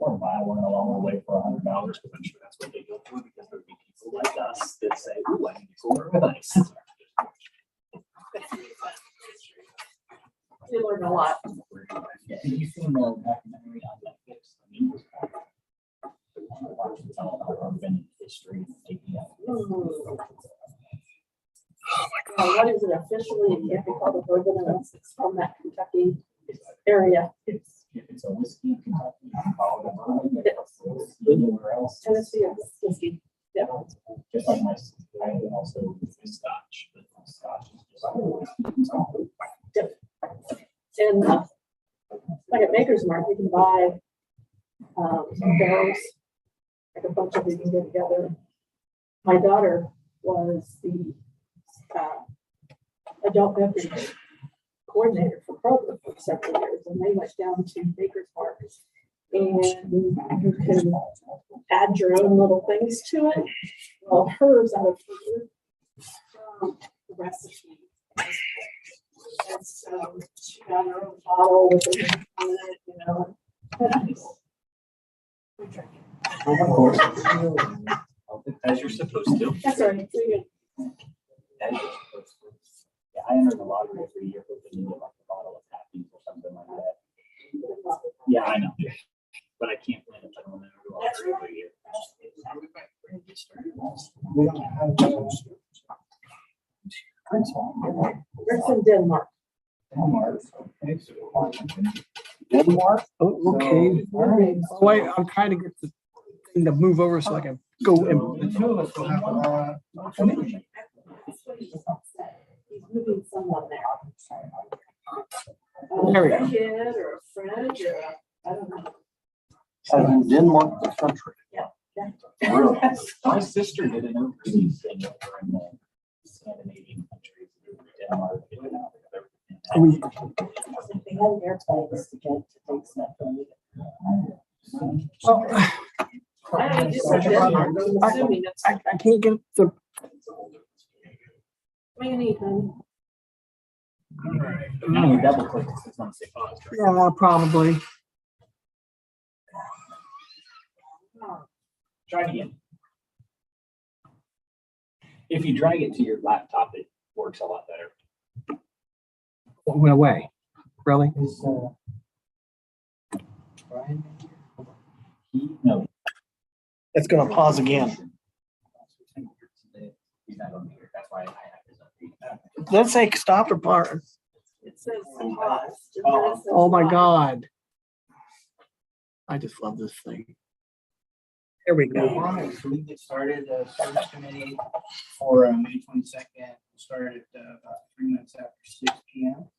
for a mile and a long way for $100, because I'm sure that's what they go for, because there'd be people like us that say, "Ooh, I need to go over with ice." We learned a lot. Yeah, have you seen the documentary on Netflix? I mean, it's all about urban history. What is it officially? It can't be called a bourbon unless it's from that Kentucky area. If it's a whiskey, Kentucky, you can call it a bourbon. If it's a whiskey anywhere else, Tennessee whiskey. Yeah. just like I also Scotch, but Scotch is just. And like at Maker's Mark, you can buy barrels, like a bunch of them can get together. My daughter was the adult beverage coordinator for Kroger for several years, and they went down to Maker's Mark, and you can add your own little things to it. Well, hers out of the recipe. And so she got her own bottle with it, you know. We drank it. Of course. As you're supposed to. That's right. Yeah, I enter the lottery every year hoping to get like a bottle of Happy or something like that. Yeah, I know. But I can't win if I don't enter the lottery every year. We don't have It's in Denmark. Denmark. Okay, so Denmark. Oh, okay. So, all right. Oh, wait, I'm trying to get the thing to move over so I can go in. The two of us will have He's moving someone there. There we go. A kid or a friend or I don't know. in Denmark, the country. Yeah. Really? My sister did an overseas thing over in the Scandinavian countries, Denmark. They had airplanes to get to take stuff from Oh, I just said Denmark, I'm assuming it's I can't get the. Manny, honey. All right. Now you double click, it's going to say pause. Right? Yeah, probably. Try it again. If you drag it to your laptop, it works a lot better. It went away. Really? Is Brian? No. It's gonna pause again. He's not on here. That's why I have his update. Let's say stop or part. It says pause. Oh my God. I just love this thing. Here we All go. right, so we get started, service committee for May 22nd, started at about 3 minutes after 6 p.m.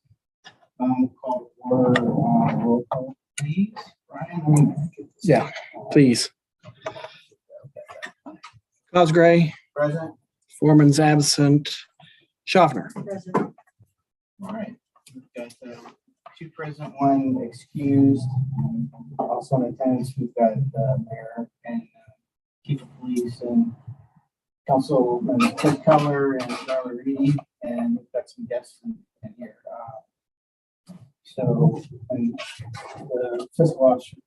We'll call for roll call, please. Brian? Yeah, please. Cosgray, Present. Foreman's absent. Schaffner. President. All right, we've got 2 present, 1 excused. Also in attendance, we've got Mayor and Chief of Police and Councilman Ted Keller and Darla Reedy, and we've got some guests in here. So, and the fiscal officer.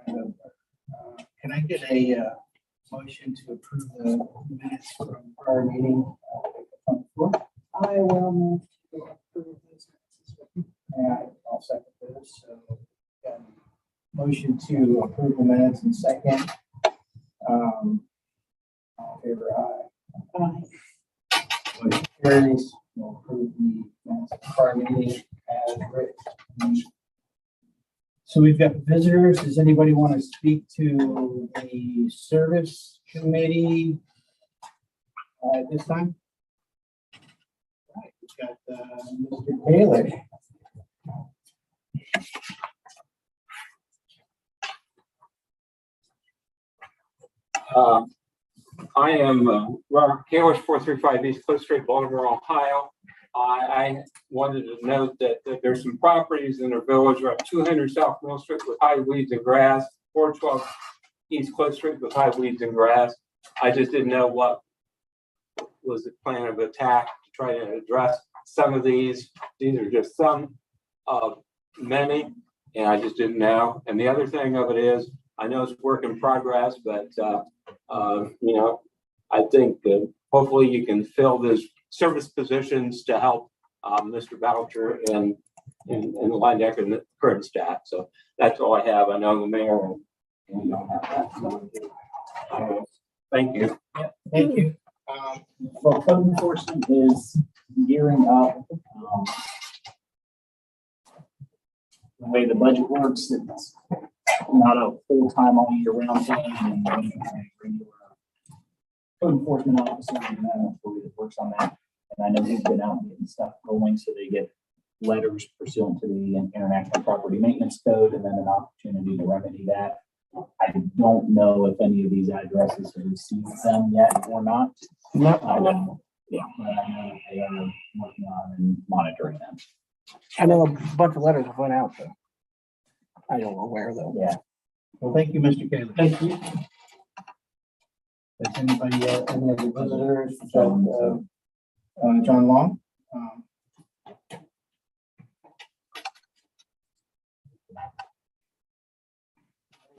Can I get a motion to approve the minutes from our meeting on the floor? I will move to approve these minutes. And I'll second this. So, motion to approve the minutes in second. All in favor, aye. Motion carries. We'll approve the minutes of our meeting as written. So we've got visitors. Does anybody want to speak to the service committee at this time? All right, we've got Mr. Taylor. I am Robert Kalish, 435 East Cliff Street, Baltimore, Ohio. I wanted to note that there's some properties in our village. We're at 200 South Mill Street with high weeds and grass, 412 East Cliff Street with high weeds and grass. I just didn't know what was the plan of attack to try to address some of these. These are just some of many. and I just didn't know. And the other thing of it is, I know it's work in progress, but, you know, I think hopefully you can fill those service positions to help Mr. Boucher and Linedecker and the current staff. So that's all I have. I know the mayor and we don't have that. So, thank you. Yeah, thank you. Well, code enforcement is gearing up. The way the budget works, it's not a full-time all year round thing. And when you have a regular code enforcement officer, and that employee that works on that. And I know he's been out getting stuff going, so they get letters pursuant to the International Property Maintenance Code, and then an opportunity to remedy that. I don't know if any of these addresses have received them yet or not. No, I don't know. Yeah, but I know that they are working on and monitoring them. I know a bunch of letters went out though. I don't know where though. Yeah. Well, thank you, Mr. Kaler. Thank you. Does anybody, any other visitors? John Long?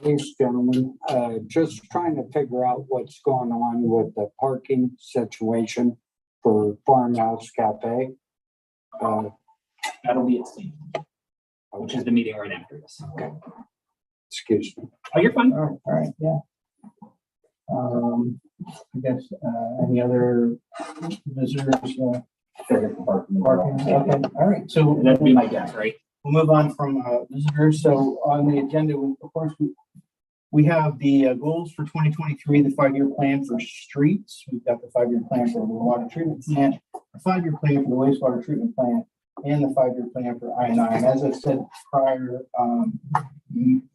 Thanks, gentlemen. Just trying to figure out what's going on with the parking situation for Farmhouse Cafe. That'll be at Steve, which is the meeting right after this. Okay. Excuse me. Oh, you're fine. All right, yeah. I guess, any other visitors, parking? Okay, all right, so That'd be my guess, right? we'll move on from, visitors. So on the agenda, of course, we have the goals for 2023, the 5-year plan for streets. We've got the 5-year plan for the water treatment plant, the 5-year plan for the wastewater treatment plant, and the 5-year plan for I&I. And as I said prior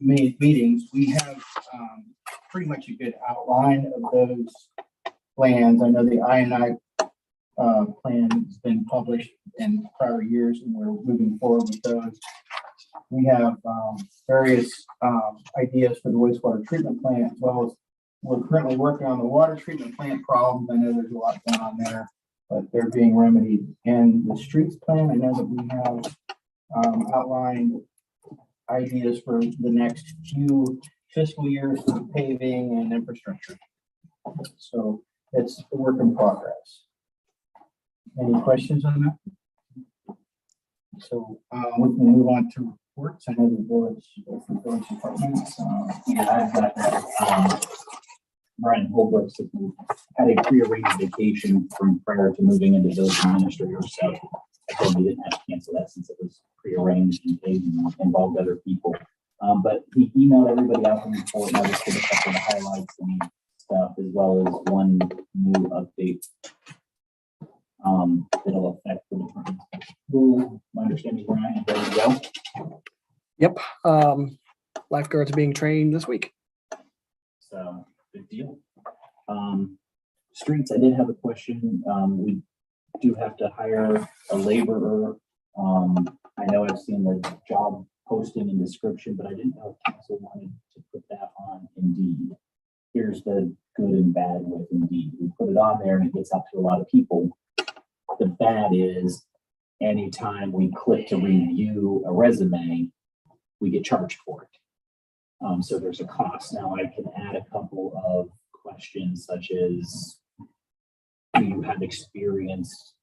meetings, we have pretty much a good outline of those plans. I know the I&I plan has been published in prior years, and we're moving forward with those. We have various ideas for the wastewater treatment plant, as well as we're currently working on the water treatment plant problems. I know there's a lot going on there, but they're being remedied. And the streets plan, I know that we have outlined ideas for the next few fiscal years for paving and infrastructure. So it's a work in progress. Any questions on that? So we can move on to reports. I know the village departments. Yeah, I've got that. Brian Holbrook had a prearranged vacation from prior to moving into village administrator, so I told him he didn't have to cancel that since it was prearranged and paid and involved other people. But he emailed everybody out the report, and I just put a couple of the highlights and stuff, as well as one new update. It'll affect the department. My understanding, Brian, there you go. Yep. Lifeguards being trained this week. So good deal. Streets, I did have a question. We do have to hire a laborer. I know I've seen the job posting and description, but I didn't know if council wanted to put that on Indeed. Here's the good and bad with Indeed. We put it on there and it gets out to a lot of people. The bad is anytime we click to review a resume, we get charged for it. So there's a cost. Now I can add a couple of questions such as, do you have experience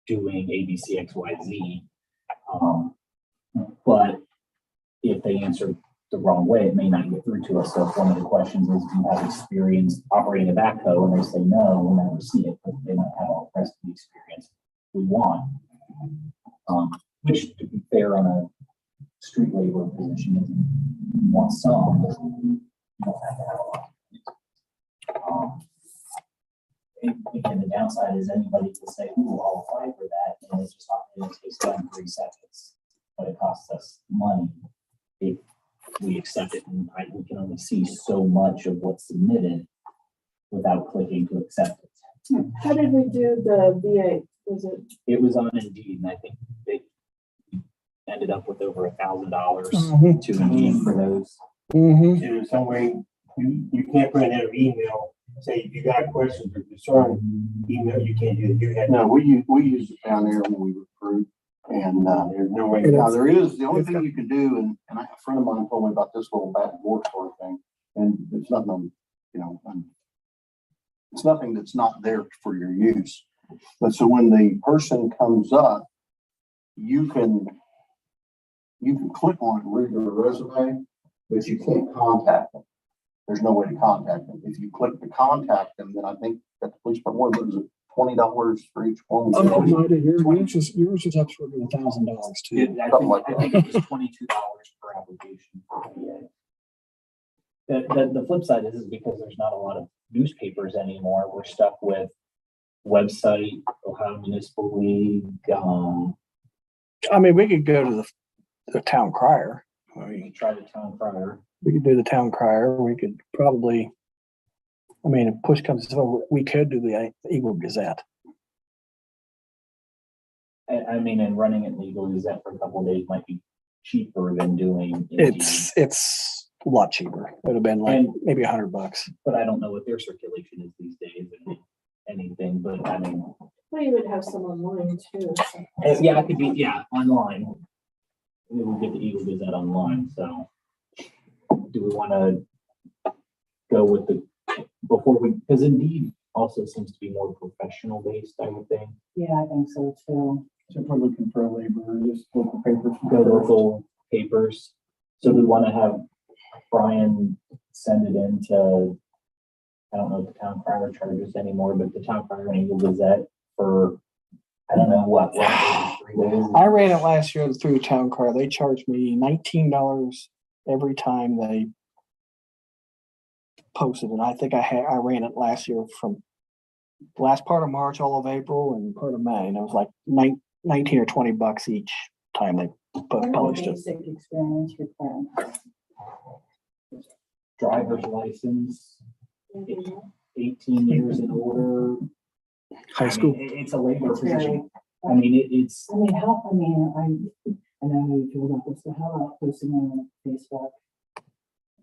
doing A, B, C, X, Y, Z? But if they answer the wrong way, it may not get through to us. So if one of the questions is, do you have experience operating a backhoe? And they say no, we'll never see it, but they might have all the rest of the experience we want. Which, to be fair, on a street labor position, you want some, but you don't have to have a lot. Again, the downside is anybody can say, "Ooh, I'll apply for that," and it's just it takes them 3 seconds, but it costs us money if we accept it, and we can only see so much of what's submitted without clicking to accept it. How did we do the VA? It was on Indeed, and I think they ended up with over $1,000 Mhm. to Indeed for those. Mm-hmm. To some way, you can't put in an email, say if you got questions or concern, email, you can't do that. You had. No, we use it down there when we recruit. And, there's no way, now there is, the only thing you can do, and a friend of mine told me about this little back and forth sort of thing, and it's nothing, you know, it's nothing that's not there for your use. But so when the person comes up, you can click on it and read their resume, but you can't contact them. There's no way to contact them. If you click to contact them, then I think that the police department, what is it, $20 for each one? Yours is up for $1,000 too. I think it was $22 per application for PA. The flip side is because there's not a lot of newspapers anymore. We're stuck with website, Ohio Municipal League. I mean, we could go to the town crier. I mean, Try the town crier. we could do the town crier. We could probably, I mean, if push comes to shove, we could do the Eagle Gazette. I mean, and running it legal Gazette for a couple of days might be cheaper than doing. Indeed. It's a lot cheaper. It would have been like maybe $100. But I don't know what their circulation is these days and anything, but I mean. Well, you would have some online too. Yeah, it could be, online. We would get the Eagle Gazette online, so. Do we want to go with because Indeed also seems to be more professional based, I would think. Yeah, I think so too. So if we're looking for a laborer, just local papers. Go local papers. So we want to have Brian send it in to, I don't know if the town crier charges anymore, but the town crier and Eagle Gazette for, I don't know what 3 days. I ran it last year through town crier. They charged me $19 every time they posted it. I think I ran it last year from last part of March, all of April, and part of May, and it was like 19 or $20 each time they published it. Basic experience requirement. Driver's license, 18 years and older. High school. I mean, it's a labor It's very- position. I mean, it's. I know you feel about this, but how about posting on Facebook?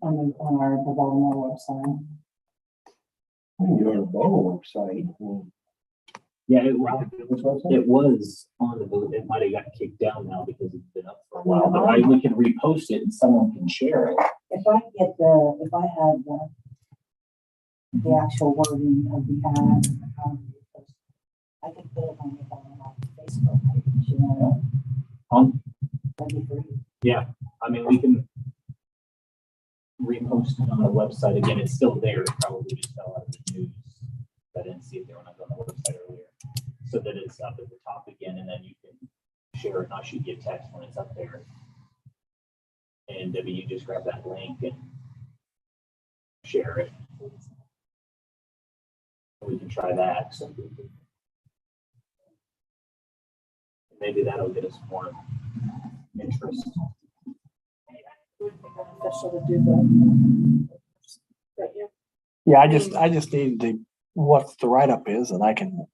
On our Baltimore website? You're on the Bowl website. Yeah, it was on the boat. It might have got kicked down now because it's been up for a while, but we can repost it and someone can share it. If I had the actual wording of the ad, I could put it on the Facebook page, you know, that'd be great. Yeah, I mean, we can repost it on the website again. It's still there. It probably just fell out of the news. I didn't see it there when I was on the website earlier. So that it's up at the top again, and then you can share it, not shoot you a text when it's up there. And Debbie, you just grab that link and share it. We can try that. So maybe that'll get us more interest. It would be beneficial to do the. But yeah. Yeah, I just need what the write-up is, and I can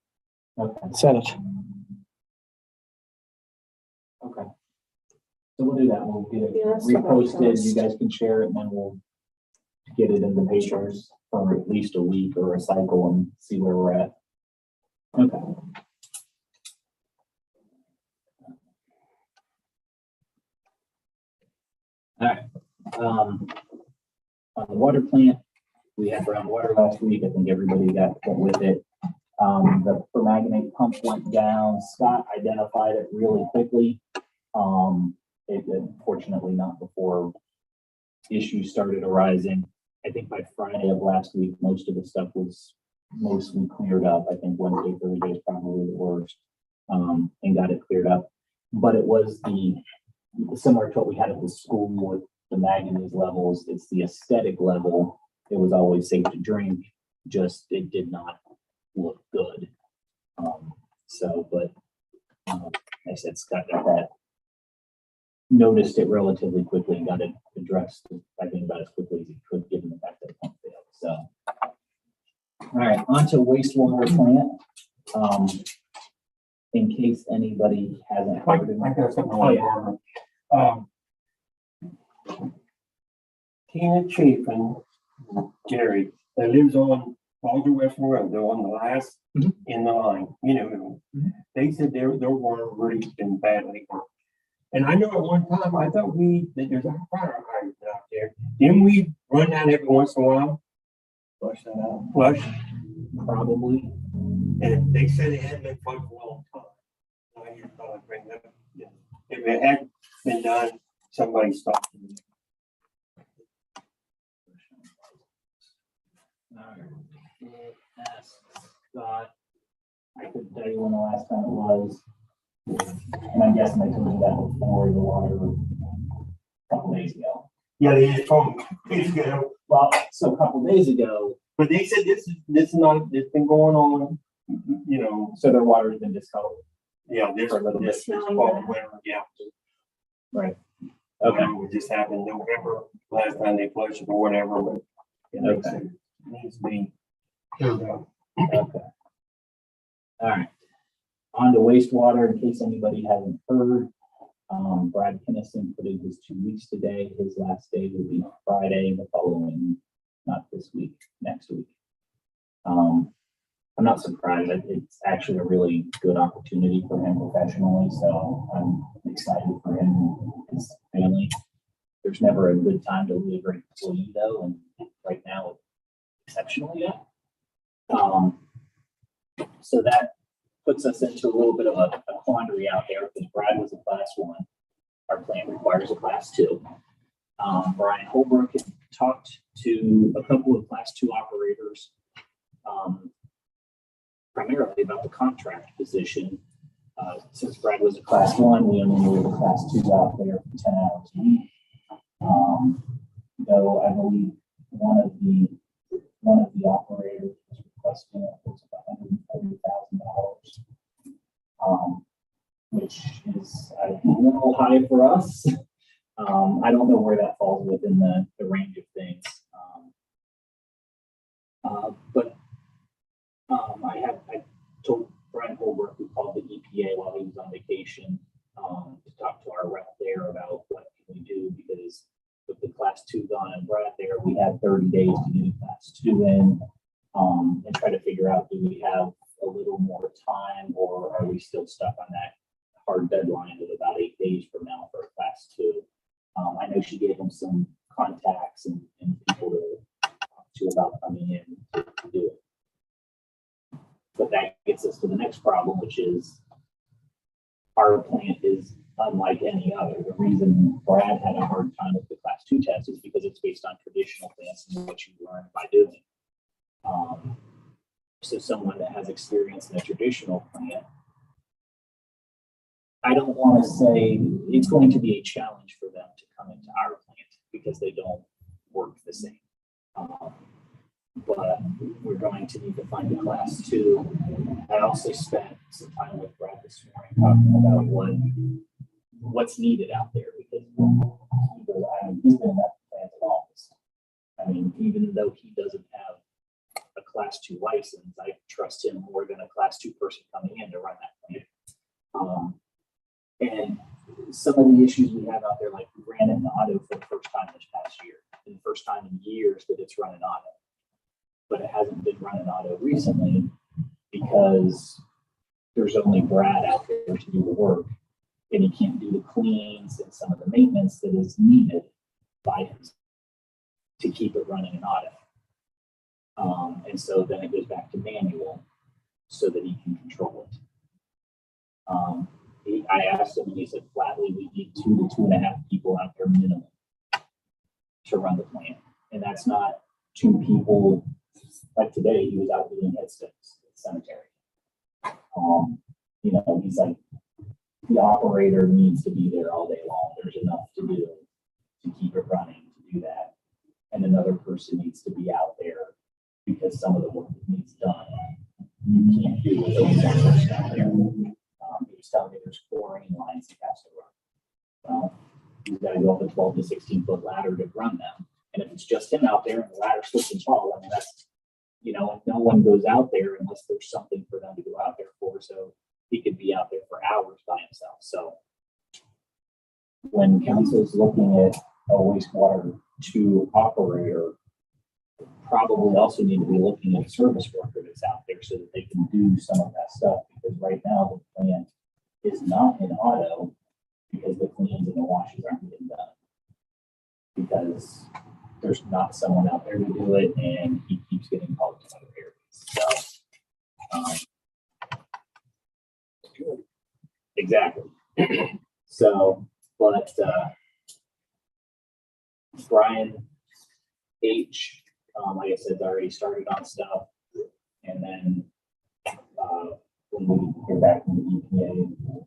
set it. Okay. So we'll do that. We'll get it Yeah, that's what I reposted. noticed. You guys can share it, and then we'll get it in the papers for at least a week or a cycle and see where we're at. Okay. All right. On the water plant, we had brown water last week. I think everybody got with it. The permanganate pump went down. Scott identified it really quickly. It unfortunately not before issues started arising. I think by Friday of last week, most of the stuff was mostly cleared up. I think Wednesday, Thursday is probably the worst, and got it cleared up. But it was similar to what we had at the school with the manganese levels. It's the aesthetic level. It was always safe to drink, just it did not look good. But I said Scott got that, noticed it relatively quickly and got it addressed, I think, about as quickly as he could, given the fact that the pump failed. So, all right, on to wastewater plant. In case anybody hasn't heard it. I got something. Oh, yeah. Tina Chapin, Jerry, that lives on Alder Western Road, they're on the last Mhm. in the line, you know, they said their water really been badly worked. And I know at one time, I thought that there's a fire hydrant out there. Didn't we run that every once in a while? Flush that out. Flush, Probably. and they said it hadn't been flushed for a long time. I just thought I'd bring that up. Yeah. If it had been done, somebody stopped it. Ask Scott. I couldn't tell you when the last time it was. And I'm guessing I told you that before the water a couple days ago. Yeah, they just told me, please go. Well, so a couple days ago, But they said this is not, it's been going on, you know, so their water's been discolored. yeah, this, For a little bit. this fall, winter, yeah. Right. Okay. It just happened November, last time they flushed it or whatever, but you know, Okay. it needs to be cleared up. Okay. All right. On to wastewater, in case anybody hasn't heard. Brad Kinnison put in his 2 weeks today. His last day will be Friday, the following, not this week, next week. I'm not surprised. It's actually a really good opportunity for him professionally, so I'm excited for him and his family. There's never a good time to leave a great employee though, and right now, exceptionally yet. So that puts us into a little bit of a quandary out there because Brad was a class 1. Our plan requires a class 2. Brian Holbrook had talked to a couple of class 2 operators, primarily about the contract position. Since Brad was a class 1, we only needed a class 2 out there for 10 hours a week. Though I believe one of the operators was requesting $140,000, which is a little high for us. I don't know where that falls within the range of things. But I told Brian Holbrook, who called the EPA while he was on vacation, to talk to our rep there about what can we do, because with the class 2 gone and Brad there, we had 30 days to get a class 2 in, and try to figure out, do we have a little more time, or are we still stuck on that hard deadline of about 8 days from now for a class 2? I know she gave him some contacts and people to talk to about coming in to do it. But that gets us to the next problem, which is our plant is unlike any other. The reason Brad had a hard time with the class 2 test is because it's based on traditional plants and what you learn by doing. So someone that has experience in a traditional plant, I don't want to say it's going to be a challenge for them to come into our plant because they don't work the same. But we're going to need to find a class 2. I also spent some time with Brad this morning talking about what's needed out there, because he's been in that plant office. I mean, even though he doesn't have a class 2 license, I trust him more than a class 2 person coming in to run that plant. And some of the issues we have out there, like we ran an auto for the first time this past year, and the first time in years that it's run an auto. But it hasn't been running auto recently because there's only Brad out there to do the work, and he can't do the cleans and some of the maintenance that is needed by him to keep it running in auto. And so then it goes back to manual so that he can control it. I asked him, and he said flatly, we need 2 to 2.5 people out there minimum to run the plant. And that's not 2 people. Like today, he was out doing headstones at the cemetery. He's like, the operator needs to be there all day long. There's enough to do to keep it running, to do that. And another person needs to be out there because some of the work that needs done, you can't do with only one person out there. He was telling me there's chlorine lines he has to run. Well, he's got to go up a 12 to 16 foot ladder to run them. And if it's just him out there and the ladder slips and falls, I mean, that's, no one goes out there unless there's something for them to go out there for. So he could be out there for hours by himself. So when council's looking at a wastewater 2 operator, probably also need to be looking at a service worker that's out there so that they can do some of that stuff, because right now the plant is not in auto because the cleans and the washes aren't getting done. Because there's not someone out there to do it, and he keeps getting called to other areas, so. Exactly. So, but, Brian H, like I said, has already started on stuff. And then, when we get back from the EPA, we'll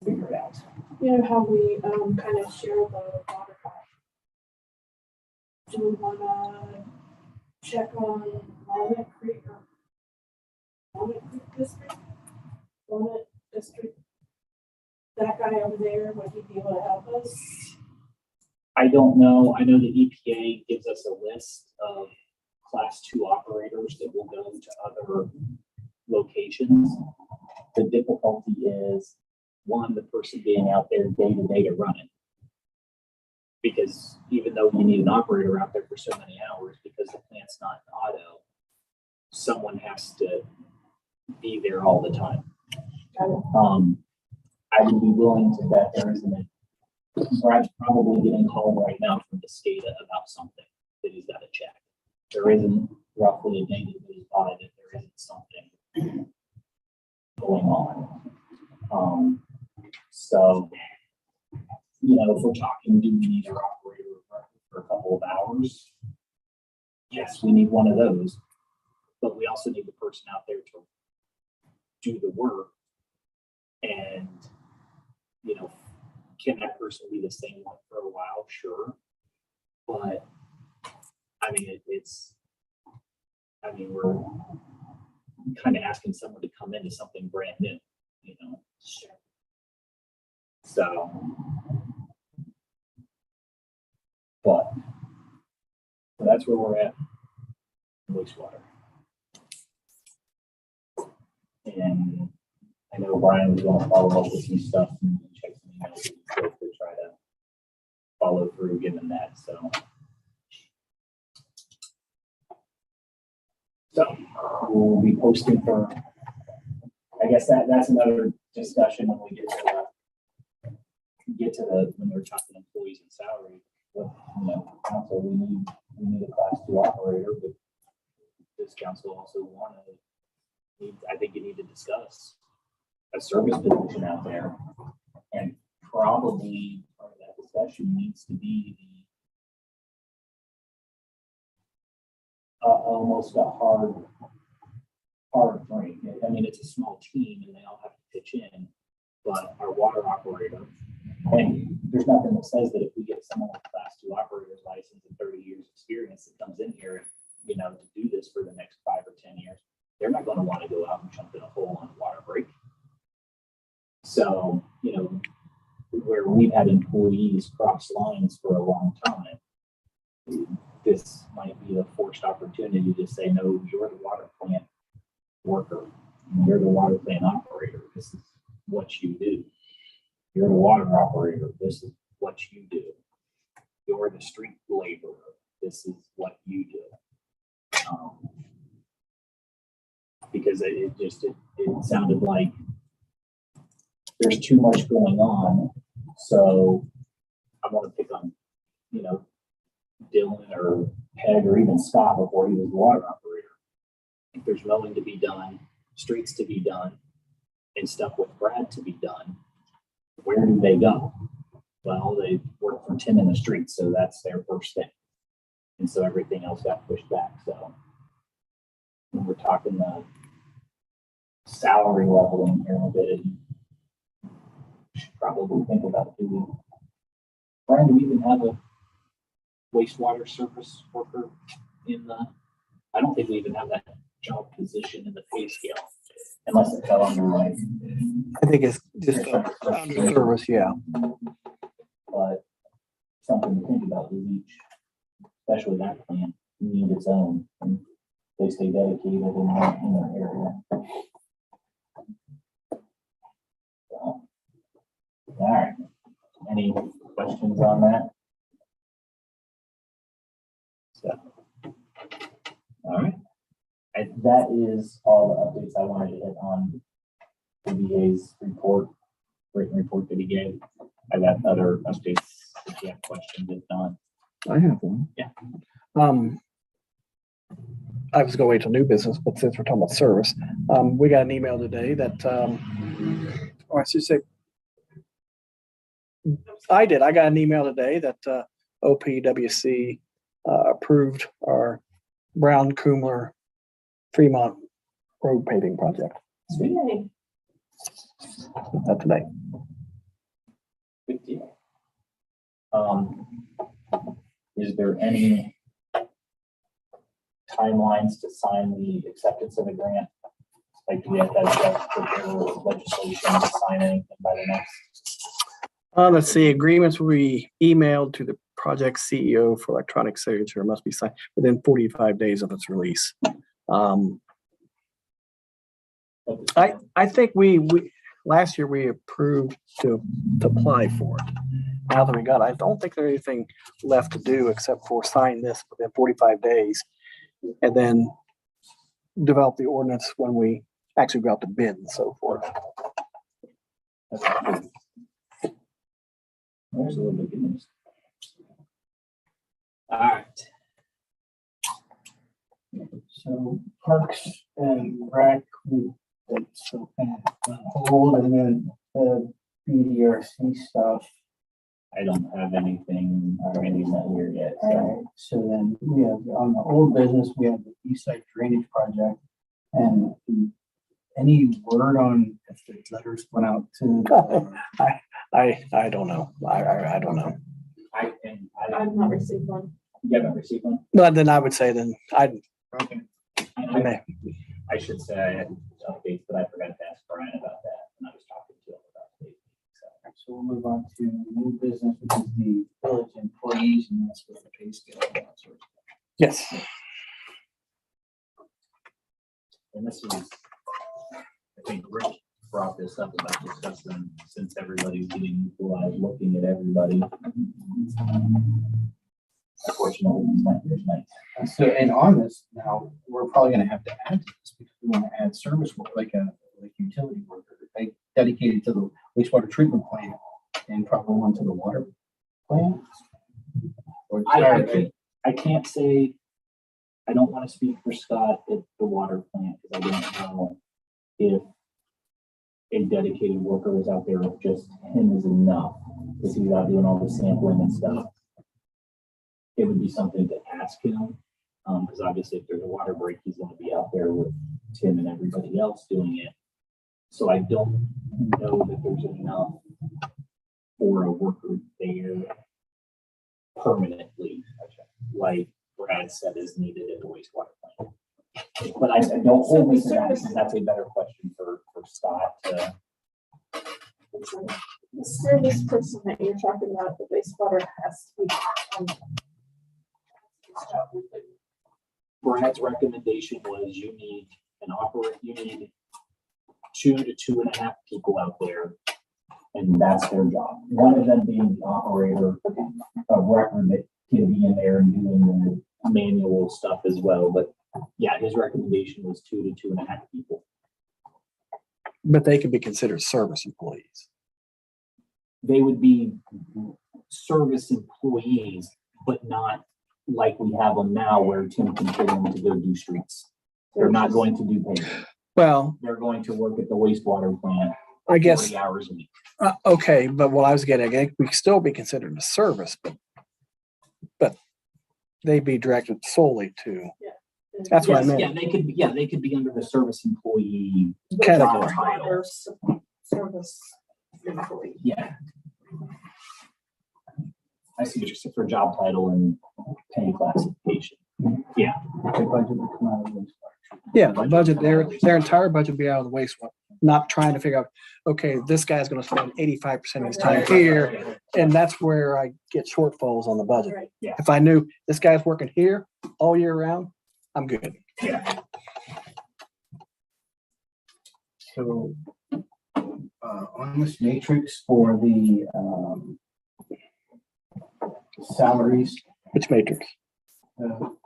figure it out. You know how we, kind of share the water cost? Do we wanna check on Walnut Creek or Walnut Creek District? Walnut District? That guy over there, would he be able to help us? I don't know. I know the EPA gives us a list of class 2 operators that will go to other locations. The difficulty is, one, the person being out there day to day to run it. Because even though you need an operator out there for so many hours, because the plant's not in auto, someone has to be there all the time. I would be willing to bet there isn't a, Brad's probably getting called right now from the state about something that he's got to check. There isn't roughly a day that goes by that there isn't something going on. So, you know, if we're talking, do we need our operator for a couple of hours? Yes, we need one of those, but we also need the person out there to do the work. And, you know, can that person be the same one for a while? Sure. But I mean, we're kind of asking someone to come into something brand new, you know? Sure. So, but so that's where we're at, wastewater. And I know Brian was going to follow up with some stuff and check some emails to try to follow through given that, so. So we'll be posting for, I guess that's another discussion when we get to the when we're talking employees and salary. But, you know, council, we need a class 2 operator, but this council also I think you need to discuss a service position out there. And probably part of that discussion needs to be almost a hard break. I mean, it's a small team and they all have to pitch in, but our water operator, and there's nothing that says that if we get someone with class 2 operator's license and 30 years experience that comes in here, you know, to do this for the next 5 or 10 years, they're not going to want to go out and jump in a hole on a water break. So, you know, where we've had employees cross lines for a long time, this might be a forced opportunity to say, no, you're the water plant worker. You're the water plant operator. This is what you do. You're the water operator. This is what you do. You're the street laborer. This is what you do. Because it sounded like there's too much going on. So I want to pick on, you know, Dylan or Peg or even Scott before he was the water operator. If there's mowing to be done, streets to be done, and stuff with Brad to be done, where do they go? Well, they work for Tim in the street, so that's their first thing. And so everything else got pushed back. So when we're talking the salary level in here a bit, we should probably think about Brian, do we even have a wastewater service worker in the, I don't think we even have that job position in the pay scale, unless it fell under like. I think it's just under service, yeah. But something to think about is each, especially that plant, need its own, and they stay dedicated in their area. So, all right, any questions on that? So, All right. That is all the updates I wanted to hit on the VA's report, written report that he gave. I got other updates if you have questions, if not. I have one. Yeah. I was gonna wait till new business, but since we're talking about service, we got an email today that, or I should say, I got an email today that, OPWC, approved our Brown Coomer Fremont road paving project. Yay. That today. Good deal. Is there any timelines to sign the acceptance of the grant? Like, do we have to just prepare legislation to sign anything by the next? Let's see, agreements will be emailed to the project CEO for electronic signature must be signed within 45 days of its release. I think we last year we approved to apply for it. Now that we got it, I don't think there's anything left to do except for sign this within 45 days and then develop the ordinance when we actually go out to bid and so forth. There's a little bit of good news. All right. So Parks and Rec, we put some kind of on hold, and then the BDRC stuff. I don't have anything, Randy's not here yet, so. Alright, so then we have, on the old business, we have the east side drainage project. And any word on if the letters went out to? I don't know. I don't know. I've not received one. You haven't received one? But then I would say Okay. I should say I had updates, but I forgot to ask Brian about that when I was talking to him about it. So we'll move on to new business, which is the village employees, and that's what the pay scale and that sort of stuff. yes. And this is, I think Rick brought this up about discussing, since everybody's getting equalized, looking at everybody. Unfortunately, he's not here tonight. So, and on this now, we're probably gonna have to add to this because we want to add service work, like utility worker, like dedicated to the wastewater treatment plant and probably one to the water plant. Or, I can't say, I don't want to speak for Scott at the water plant, because I don't know if a dedicated worker is out there, if just him is enough, because he's out doing all the sampling and stuff. It would be something to ask him, because obviously if there's a water break, he's gonna be out there with Tim and everybody else doing it. So I don't know that there's enough for a worker there permanently, like Brad said is needed at the wastewater plant. But I don't hold me to that, because that's a better question for Scott to. The service person that you're talking about, the wastewater has to be. Brad's recommendation was you need you need 2 to 2.5 people out there, and that's their job. One of them being the operator of record that can be in there and doing the manual stuff as well. But yeah, his recommendation was 2 to 2.5 people. But they could be considered service employees. They would be service employees, but not like we have them now where Tim can put them to go do streets. They're not going to do paving. Well, They're going to work at the wastewater plant I guess, 40 hours a week. Okay, but what I was getting at, we could still be considered a service, but they'd be directed solely to, that's what I Yes, meant. Yeah, they could be under the service employee Category. title. Service employee. Yeah. I see what you're saying for job title and pay classification. Yeah. The budget would come out of wastewater. Yeah, the budget, their entire budget would be out of the wastewater, not trying to figure out, okay, this guy's gonna spend 85% of his time here, and that's where I get shortfalls on the budget. Right. Yeah. If I knew this guy's working here all year round, I'm good. Yeah. So, on this matrix for the, salaries, Which matrix?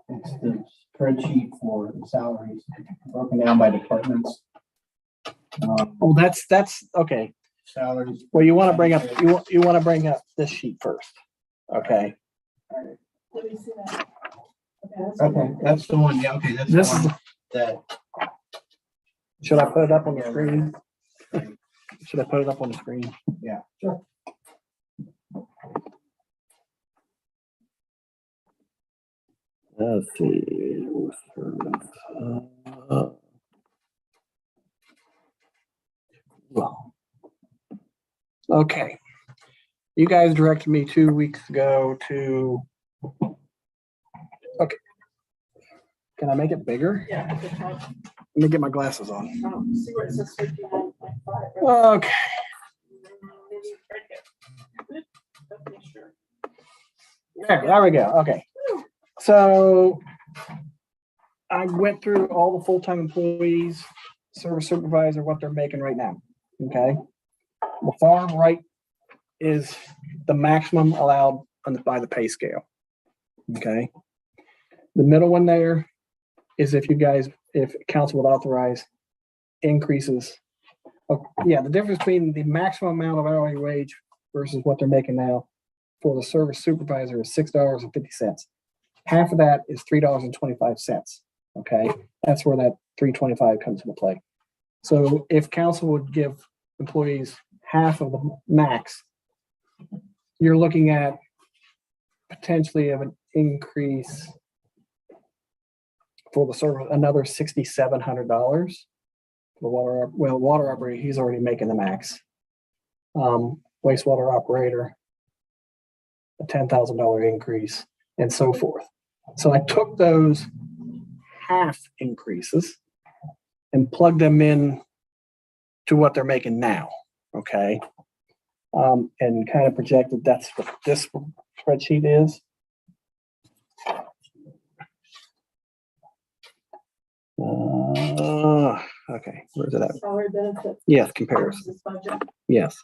it's the spreadsheet for salaries, broken down by departments. Oh, that's, okay. Salaries. Well, you want to bring up, you want to bring up this sheet first. Okay. Let me see that. Okay, that's the one, yeah, okay, that's the This is, one that, should I put it up on the screen? Should I put it up on the screen? yeah, sure. Let's see. Well, okay. You guys directed me 2 weeks ago to. Okay. Can I make it bigger? Yeah. at the top. Let me get my glasses on. See where it says 59.5. Okay. Right here. Okay, sure. There we go. Okay. So I went through all the full-time employees, service supervisor, what they're making right now. Okay. The far right is the maximum allowed by the pay scale. Okay. The middle one there is if council would authorize increases. Oh, yeah, the difference between the maximum amount of hourly wage versus what they're making now for the service supervisor is $6.50. Half of that is $3.25. Okay, that's where that $3.25 comes into play. So if council would give employees half of the max, you're looking at potentially of an increase for the service, another $6,700. The water operator, he's already making the max. Wastewater operator, a $10,000 increase, and so forth. So I took those half increases and plugged them in to what they're making now. Okay. And kind of projected that's what this spreadsheet is. Okay, where's it at? Salary benefits. Yes, comparison. versus budget. Yes.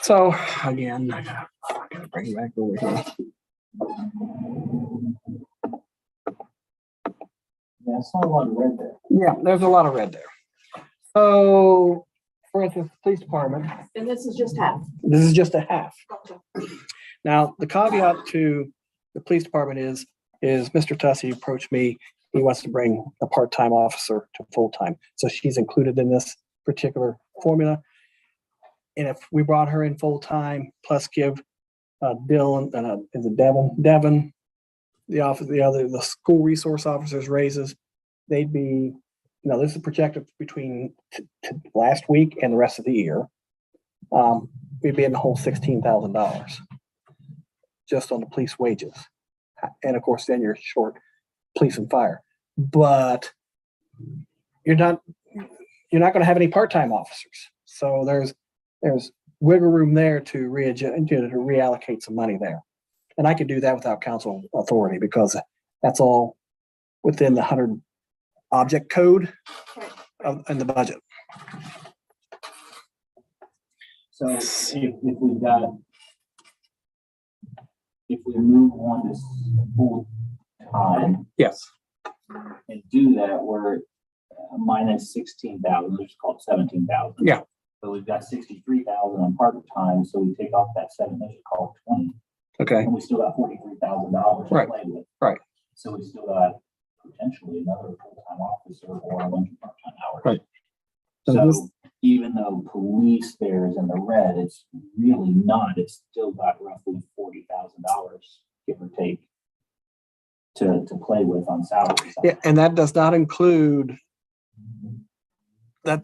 So again, I gotta bring it back over here. Yeah, I saw a lot of red there. Yeah, there's a lot of red there. So, for instance, police department, And this is just half. this is just a half. Gotcha. Now, the caveat to the police department is Mr. Tussey approached me. He wants to bring a part-time officer to full-time. So she's included in this particular formula. And if we brought her in full-time, plus give Dylan, is it Devin, the school resource officers raises, they'd be, this is projected between last week and the rest of the year. We'd be in the whole $16,000 just on the police wages. And of course, then you're short police and fire, but you're not going to have any part-time officers. So there's wiggle room there to reallocate some money there. And I could do that without council authority because that's all within the 100 object code in the budget. So if we move on to full time Yes. and do that, we're minus 16,000, let's call it 17,000. Yeah. So we've got 63,000 on part-time, so we take off that 7, let's call it 20. Okay. And we still got $43,000 to Right. play with. Right. So we still got potentially another full-time officer or a bunch of part-time hours. Right. So even though police there is in the red, it's really not. It's still got roughly $40,000, give or take, to play with on salaries. Yeah, and that does not include the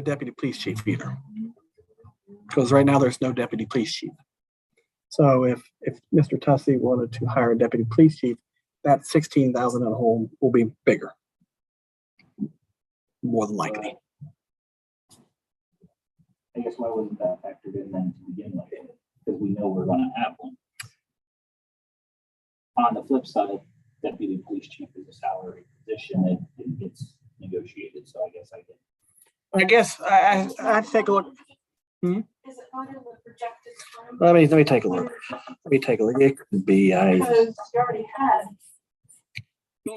deputy police chief either. Because right now there's no deputy police chief. So if Mr. Tussey wanted to hire a deputy police chief, that 16,000 at home will be bigger. More than likely. I guess why wasn't that factored in then to begin with? Because we know we're gonna have one. On the flip side, deputy police chief is a salary position, it gets negotiated, so I guess I take a look. Is it not in the projected time? Let me take a look. It could be Because you already had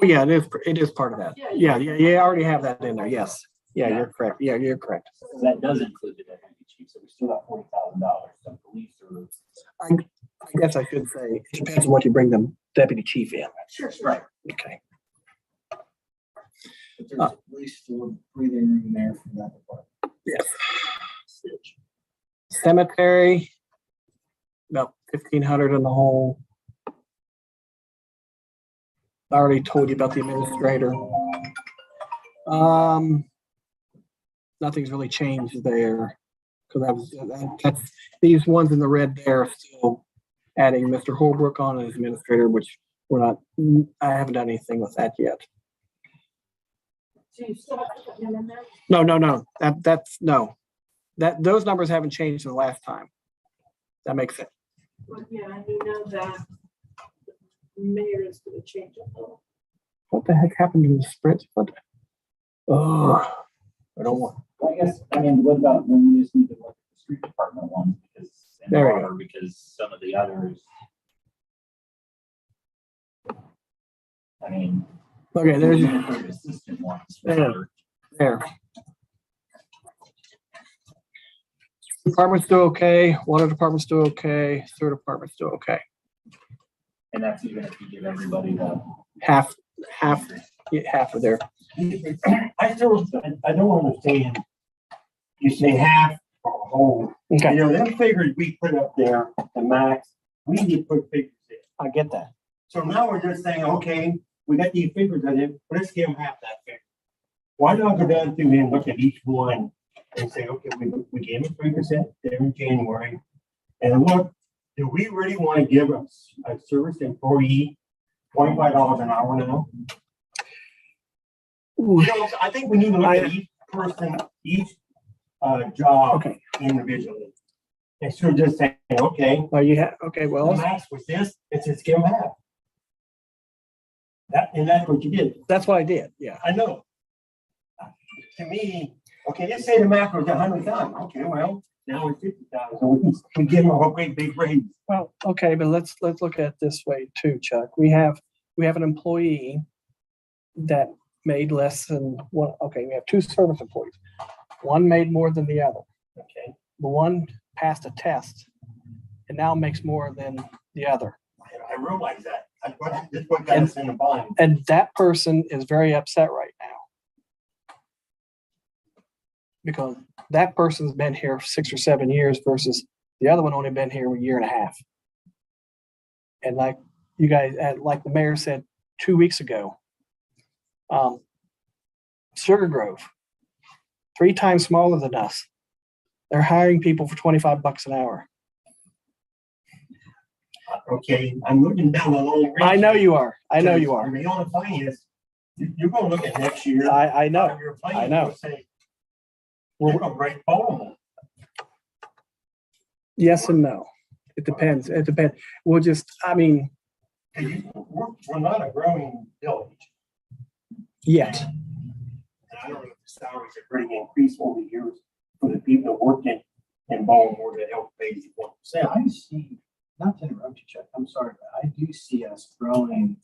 Oh, yeah, it is part of that. Yeah, Yeah, you already have that in there, yes. Yeah, you're correct. Yeah, you're correct. So that does include the deputy chief, so we still got $40,000, so police are. I guess I should say, it depends on what you bring the deputy chief in. Sure, sure. Right. Okay. But there's at least still breathing room there for that department. Yes. Cemetery, about 1,500 in the hole. I already told you about the administrator. Nothing's really changed there. Because that's these ones in the red there are still adding Mr. Holbrook on as administrator, which I haven't done anything with that yet. So you still have to put him in there? No. Those numbers haven't changed from the last time. That makes sense. Well, yeah, and you know that the mayor is gonna change it though. What the heck happened to the spreads? Oh, I don't want. Well, I guess, what about when we just need to look at the street department ones, because, and There we water, because some of the others. Okay, there's even if they're assistant ones. there. Department's still okay. Water department's still okay. Sewer department's still okay. And that's even if you give everybody the. Half of their. I don't understand. You say half or whole. Okay, You know, them figures we put up there, the max, we need to put figures in. I get that. So now we're just saying, okay, we got these figures in it, let's give them half that figure. Why not go down through here and look at each one and say, okay, we gave them 3% there in January. And look, do we really want to give a service employee $25 an hour now? You know, I think we need to look at each person, each job Okay. individually. Instead of just saying, okay, Well, okay, the well, max was this, it's just give them half. That's what you did. that's what I did. Yeah. I know. To me, okay, let's say the max was 100,000. Okay, well, now it's 50,000. So we give them a great big raise. Well, okay, but let's look at it this way too, Chuck. We have an employee that made less than one. Okay, we have two service employees. One made more than the other. Okay, The one passed a test and now makes more than the other. I realize that. That's what got us in the bind. And that person is very upset right now. Because that person's been here 6 or 7 years versus the other one only been here a year and a half. And like you guys, like the mayor said 2 weeks ago, Sugar Grove, 3 times smaller than us. They're hiring people for $25 an hour. Okay, I'm looking down the long range. I know you are. I know you are. I mean, on the finance, you're gonna look at next year. I know. 5-year plan, I know. you'll say, we're gonna break Baltimore. Yes and no. It depends. It depends. We'll just, We're not a growing village. yet. And I don't know if the salaries have really increased over the years for the people that work in Baltimore that help pay the 1%. I see, not to interrupt you, Chuck, I'm sorry, but I do see us growing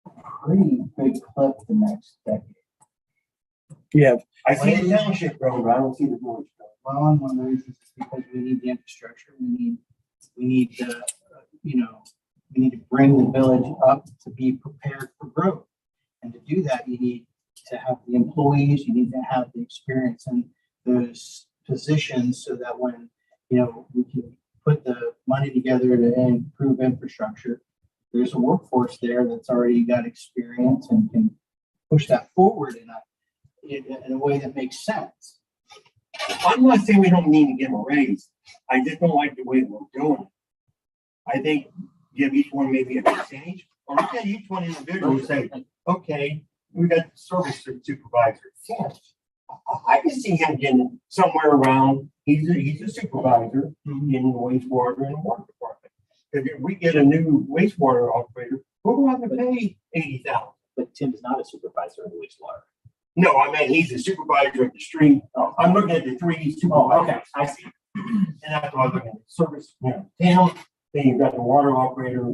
a pretty big clip the next decade. Yeah. I see the township growing, but I don't see the village growing. Well, and one of the reasons is because we need the infrastructure, we need to bring the village up to be prepared for growth. And to do that, you need to have the employees, you need to have the experience in those positions so that when, we can put the money together to improve infrastructure, there's a workforce there that's already got experience and can push that forward in a way that makes sense. I'm not saying we don't need to give them a raise. I just don't like the way we're doing it. I think give each one maybe a percentage, or look at each one individually and say, okay, we got service supervisor. Yes. I can see him getting somewhere around, he's a supervisor in the wastewater and water department. If we get a new wastewater operator, we're going to have to pay $80,000. But Tim's not a supervisor of the wastewater. No, I mean, he's a supervisor of the street. I'm looking at the 3 supervisors. Okay, I see. And that's why I'm looking at service, Tim, then you've got the water operator,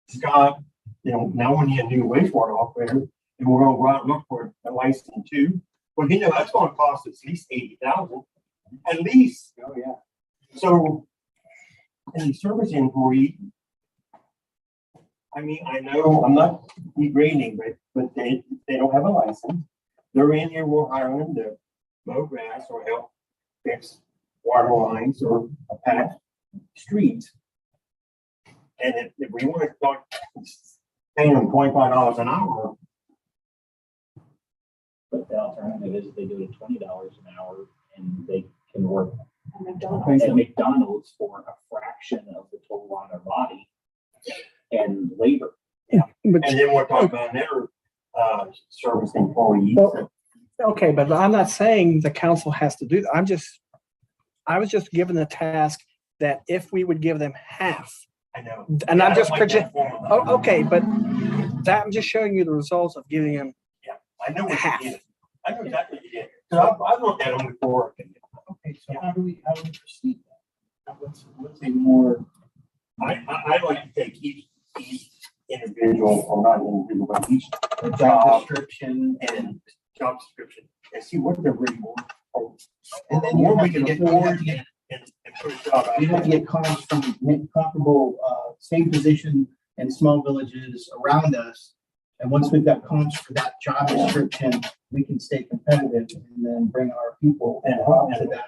Scott, you know, now we need a new wastewater operator, and we're gonna go out and look for a license too. Well, you know, that's gonna cost us at least 80,000, at least. Oh, yeah. So, and the service employee, I mean, I know, I'm not degrading, but they don't have a license. They're in here, we're hiring them to mow grass or help fix water lines or patch streets. And if we want to start paying them $25 an hour, But the alternative is they do it $20 an hour and they can work And McDonald's. at McDonald's for a fraction of the total on their body and labor. But, and then we're talking about their service employees. Well, okay, but I'm not saying the council has to do that. I was just given the task that if we would give them half, I know. and I'm I just don't like that projecting. formula. Oh, okay, but that I'm just showing you the results of giving them. I know what half. you did. I know exactly what you did. Cause I've looked at them before. Okay, so how do we proceed then? What's a more, I like to take each individual, or not individual, but each job job description and job description and see what they're really worth. and then you What we have to can get, afford and put a job out you have to there. get comps from comparable, same position in small villages around us. And once we've got comps for that job description, we can stay competitive and then bring our people up to that.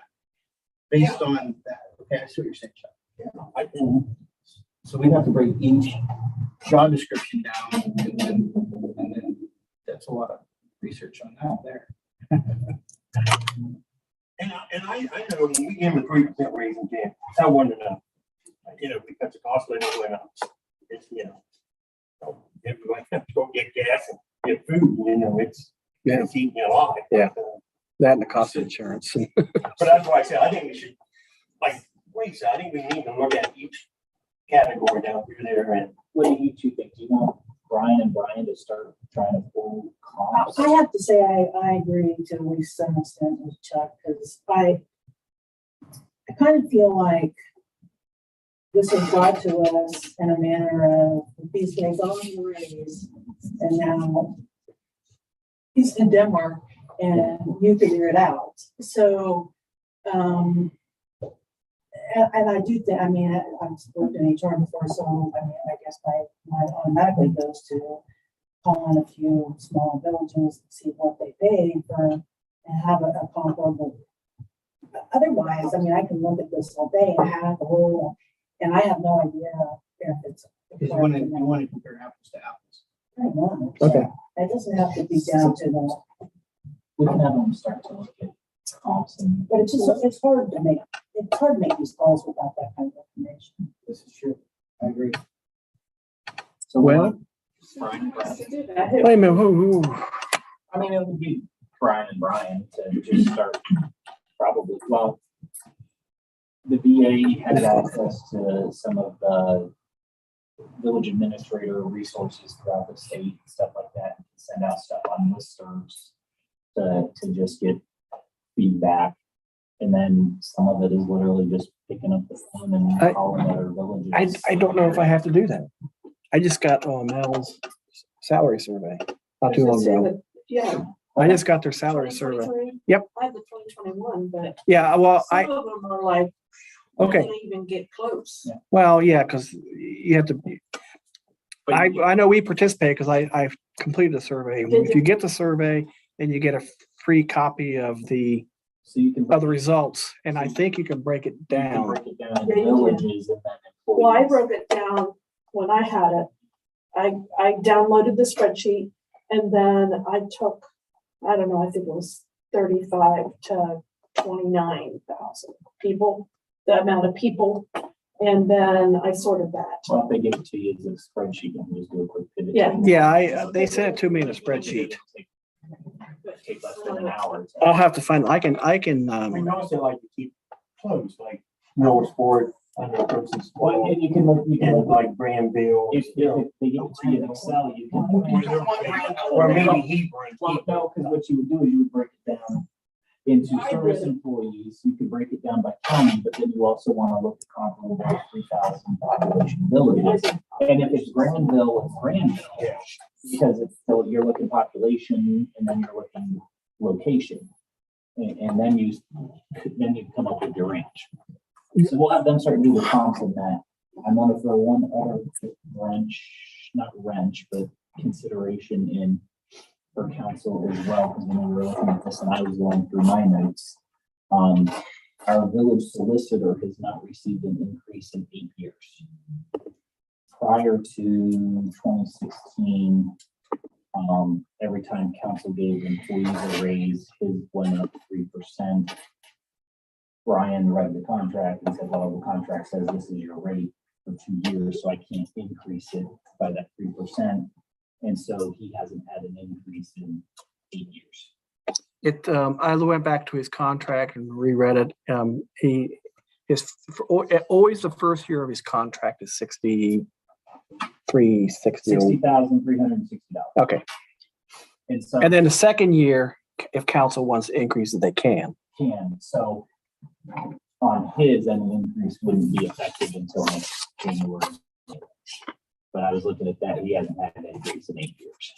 Based on that, okay, I see what you're saying, Chuck. I can, So we'd have to break each job description down and then that's a lot of research on that there. and I know when we gave them a 3% raise in Jan, that wasn't enough. You know, because the cost of living went up. It's, you know, so everyone has to go get gas and get food, you know, it's eating you alive. Yeah. That and the cost of insurance. But that's why I said, I think we should, like, wait, so I think we need to look at each category down through there and. What do you two think? Do you want Brian and Brian to start trying to pull comps? I have to say, I agree to at least some extent with Chuck, because I kind of feel like this was brought to us in a manner of these guys all in the raise, and now he's in Denmark and you figure it out. So, and I do think, I mean, I've worked in HR before, so I mean, I guess my automatically goes to call on a few small villages and see what they pay for and have a comparable. Otherwise, I mean, I can look at this all day and have a whole, and I have no idea if it's. Because you want to compare apples to apples. I know. Okay. It doesn't have to be down to the, We can have them start to look at comps and. but it's hard to make these calls without that kind of information. This is true. I agree. So Well, Brian, To do that. wait a minute. Who? I mean, it would be Brian and Brian to just start probably, well, the VA has access to some of the village administrator resources throughout the state, and stuff like that, and send out stuff on listservs to just get feedback. And then some of it is literally just picking up the phone and calling other villages. I don't know if I have to do that. I just got Mel's salary survey not too long ago. Yeah. I just got their salary survey. 2023. Yep. I had the 2021, but Yeah, well, some of them are like, okay. didn't even get close. Yeah. Well, yeah, because you have to. But I know we participate because I completed the survey. Did If you get the survey, then you get a free copy of the So you can. results, and I think you can break it You can down. break it down Yeah, into you can. villages and then employees. Well, I broke it down when I had it. I downloaded the spreadsheet and then I took, I don't know, I think it was 35 to 29,000 people, the amount of people. And then I sorted that. Well, if they give it to you as a spreadsheet, you can just do a quick pivot. Yeah. Yeah, they sent it to me in a spreadsheet. Take less than an hour. I'll have to find. I can. We also like to keep close, like Millersport, I know, for instance, Well, and you can look, and like Granville. if they give it to you in Excel, you can. Or maybe Hebron. Well, no, because what you would do is you would break it down into service employees, you can break it down by county, but then you also want to look at comparable 3,000 population villages. And if it's Granville, it's Granville. Because it's, so you're looking population and then you're looking location. And then you come up with your range. So we'll have them start doing the comps in that. I'm gonna throw one other but consideration in for council as well, because when we were looking at this and I was going through my notes, our village solicitor has not received an increase in 8 years. Prior to 2016, every time council gave employees a raise, his went up 3%. Brian read the contract and said, well, the contract says this is your rate for 2 years, so I can't increase it by that 3%. And so he hasn't had an increase in 8 years. I went back to his contract and reread it. Always the first year of his contract is $63,60. $60,360. Okay. And then the second year, if council wants to increase it, they can. So on his, then the increase wouldn't be effective until next January. But I was looking at that, he hasn't had an increase in 8 years.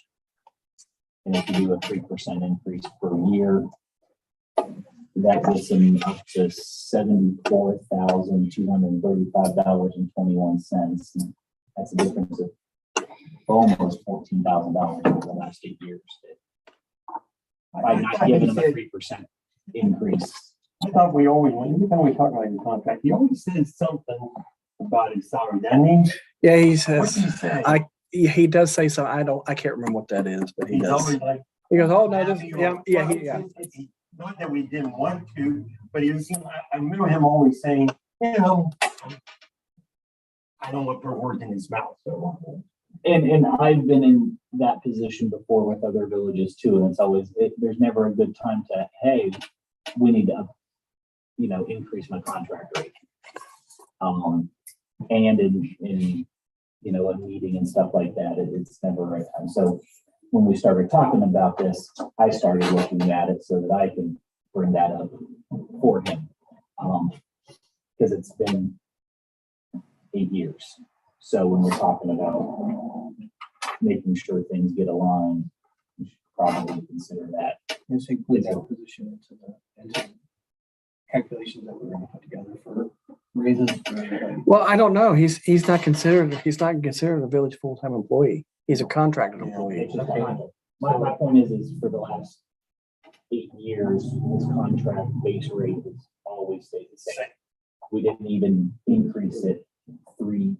And if you do a 3% increase per year, that gets him up to $74,235.21. That's a difference of almost $14,000 over the last 8 years. By not giving him a 3% increase. I thought we always, every time we talk about the contract, he always says something about his salary, doesn't he? Yeah, he What says, did he say? he does say so. I can't remember what that is, but he He's does. always like. He goes, oh, no, this, happy yeah, or- yeah, well, yeah. Not that we didn't want to, but it was, I remember him always saying, you know, I don't want to put words in his mouth, so. And I've been in that position before with other villages too, and it's always, there's never a good time to, hey, we need to, increase my contract rate. And in a meeting and stuff like that, it's never the right time. So when we started talking about this, I started looking at it so that I can bring that up for him. Because it's been 8 years. So when we're talking about making sure things get aligned, we should probably consider that. This includes our position into the calculations that we're gonna put together for raises. Well, I don't know. He's not considered a village full-time employee. He's a contracted employee. It's just my point is for the last 8 years, his contract base rate has always stayed the same. We didn't even increase it 3%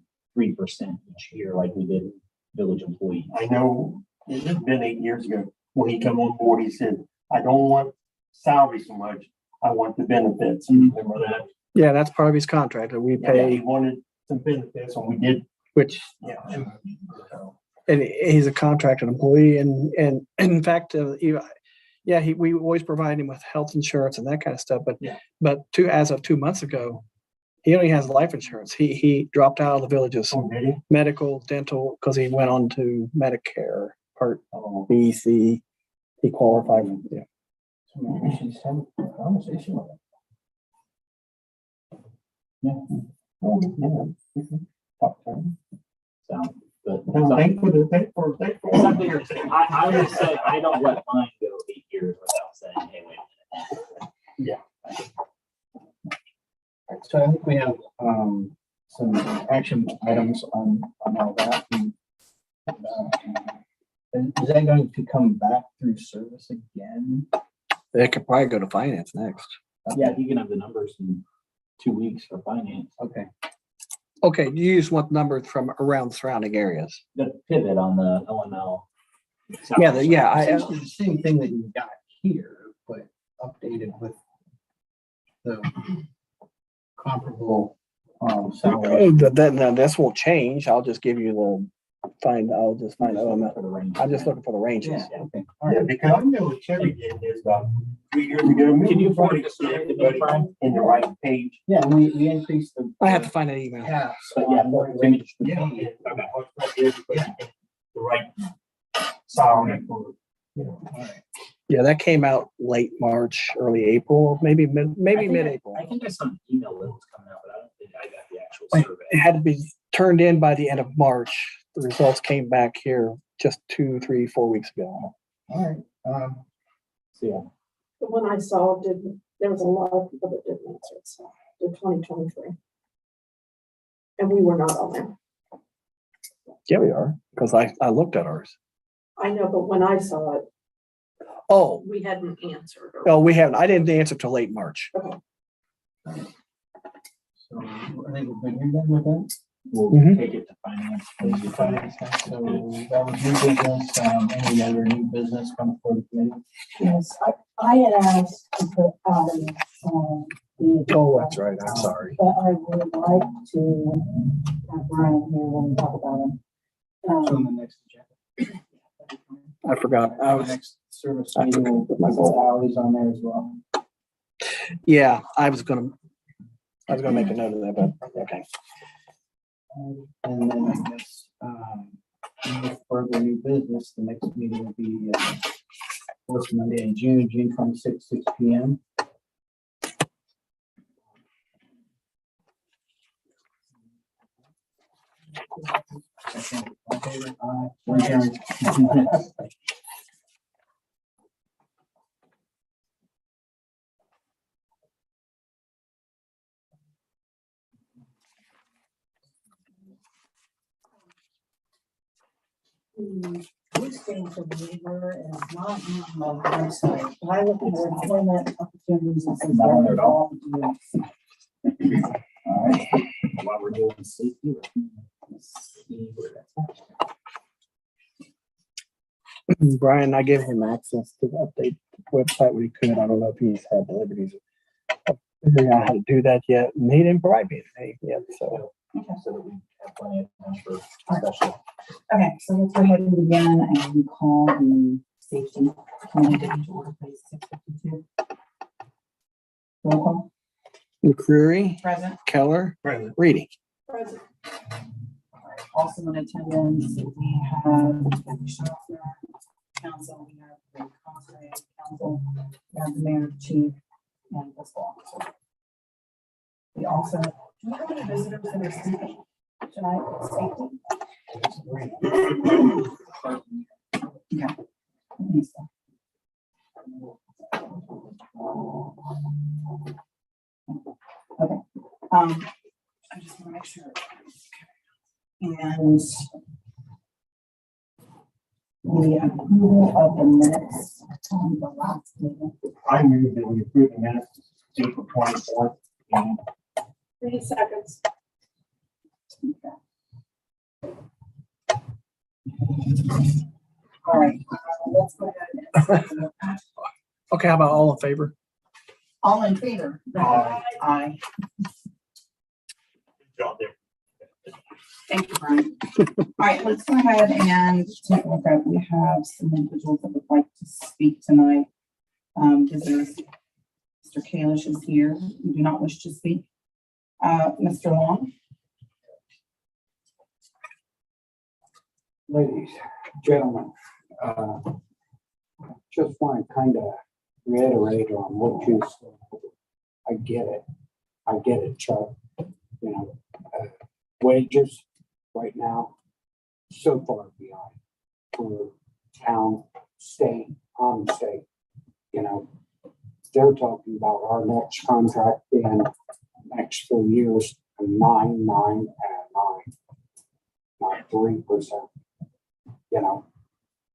each year like we did village employees. I know it's been 8 years ago when he come on board, he said, I don't want salary so much. I want the benefits. Remember that? Yeah, that's part of his contract that we Yeah, he pay, wanted some benefits and we did. which, Yeah. and he's a contracted employee. And in fact, we always provide him with health insurance and that kind of stuff. But as of 2 months ago, he only has life insurance. He dropped out of the village's Oh, did he? medical, dental, because he went on to Medicare Part B, C. He qualified. Yeah. So maybe we should just have a conversation with him. Oh, yeah. Talk to him. So, but No, thank for something you're saying. I would say I don't let mine go 8 years without saying, hey, wait a minute. So I think we have, some action items on all that. And is that going to come back through service again? They could probably go to finance next. Yeah, you can have the numbers in 2 weeks for finance. Okay. Okay, you just want numbers from around surrounding areas. The pivot on the OML. Essentially the same thing that you got here, but updated with the comparable, salary. This won't change. I'll just give you I'll just find OML. For the range. I'm just looking for the ranges. Yeah, okay. Yeah, because I know what Cherry did this about 3 years ago. Can you Everybody forward this to me, everybody Brian? in the right page. Yeah, we increased the. I have to find an email. Caps. But yeah, on forward what to me. range to Yeah. be. The right salary for, All right. Yeah, that came out late March, early April, maybe mid-April. I think I saw an email that was coming out, but I don't think I got the actual It survey. had to be turned in by the end of March. The results came back here just 2, 3, 4 weeks ago. All right, so yeah, The one I saw there was a lot of people that didn't answer, so the 2023. And we were not on there. Yeah, we are, because I looked at ours. I know, but when I saw it, Oh, we hadn't answered. no, we haven't. I didn't answer till late March. So I think we're good. You're done with that? we'll Mhm. take it to finance. Thank you, finance. So that was new business, any other new business come for the committee? Yes, I had asked to put the. Oh, that's right. I'm sorry. But I would like to have Brian here when we talk about him. So on the next agenda. I forgot. I The was, next service meeting, we'll put my salaries on there as well. yeah, I was gonna make a note of that, but okay. And then I guess, no further new business, the next meeting will be, first Monday in June 26th, 6 P.M. All in favor? Aye. We're adjourned. This thing for the neighbor is not on my website. If I look for employment opportunities, it says. Not on there at all. Yeah. All right, while we're doing safety, let's see where that's at. Brian, I gave him access to the update website when he could. I don't know if he's had the liberties of figuring out how to do that yet. And he didn't provide me anything yet, so. So that we have plenty of time for discussion. Okay, so let's go ahead and begin and call the safety committee to order, please, 6:52. Roll call. McCreary, Present. Keller, Present. Reading. Present. Also in attendance, we have the Schaffner council, we have the Conway council, we have the mayor, chief, and fiscal officer. We also, do we have any visitors that are speaking tonight with safety? Yeah. Lisa. Okay, I just want to make sure. And the approval of the minutes on the last meeting. I move that we approve the minutes, April 24th. And 3 seconds. All right, let's go ahead. And Okay, how about all in favor? all in favor? Aye. Aye. good job there. Thank you, Brian. All right, let's go ahead and take a look at, we have some individuals that would like to speak tonight. Visitors. Mr. Kalish is here. You do not wish to speak. Mr. Long? Ladies, gentlemen, just want to kind of reiterate on what you said. I get it, Chuck. You know, wages right now, so far behind for town, state, on state. You know, they're talking about our next contract being next 4 years, 9, 9, and 9, not 3%. You know,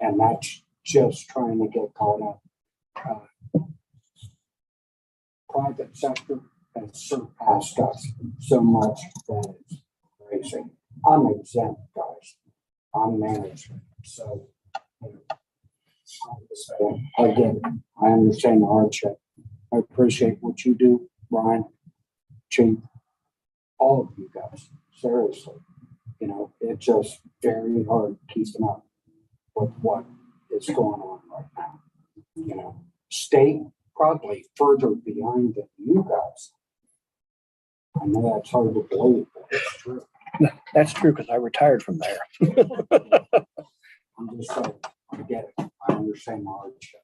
and that's just trying to get caught up. Private sector has surpassed us so much that it's crazy. I'm exempt, guys. I'm management, so. You know, I get it. I understand the hardship. I appreciate what you do, Brian, Chief, all of you guys, seriously. You know, it's just very hard keeping up with what is going on right now. You know, state probably further behind than you guys. I know that's hard to believe, but it's true. That's true, because I retired from there. I'm just saying, I get it. I understand the hardship.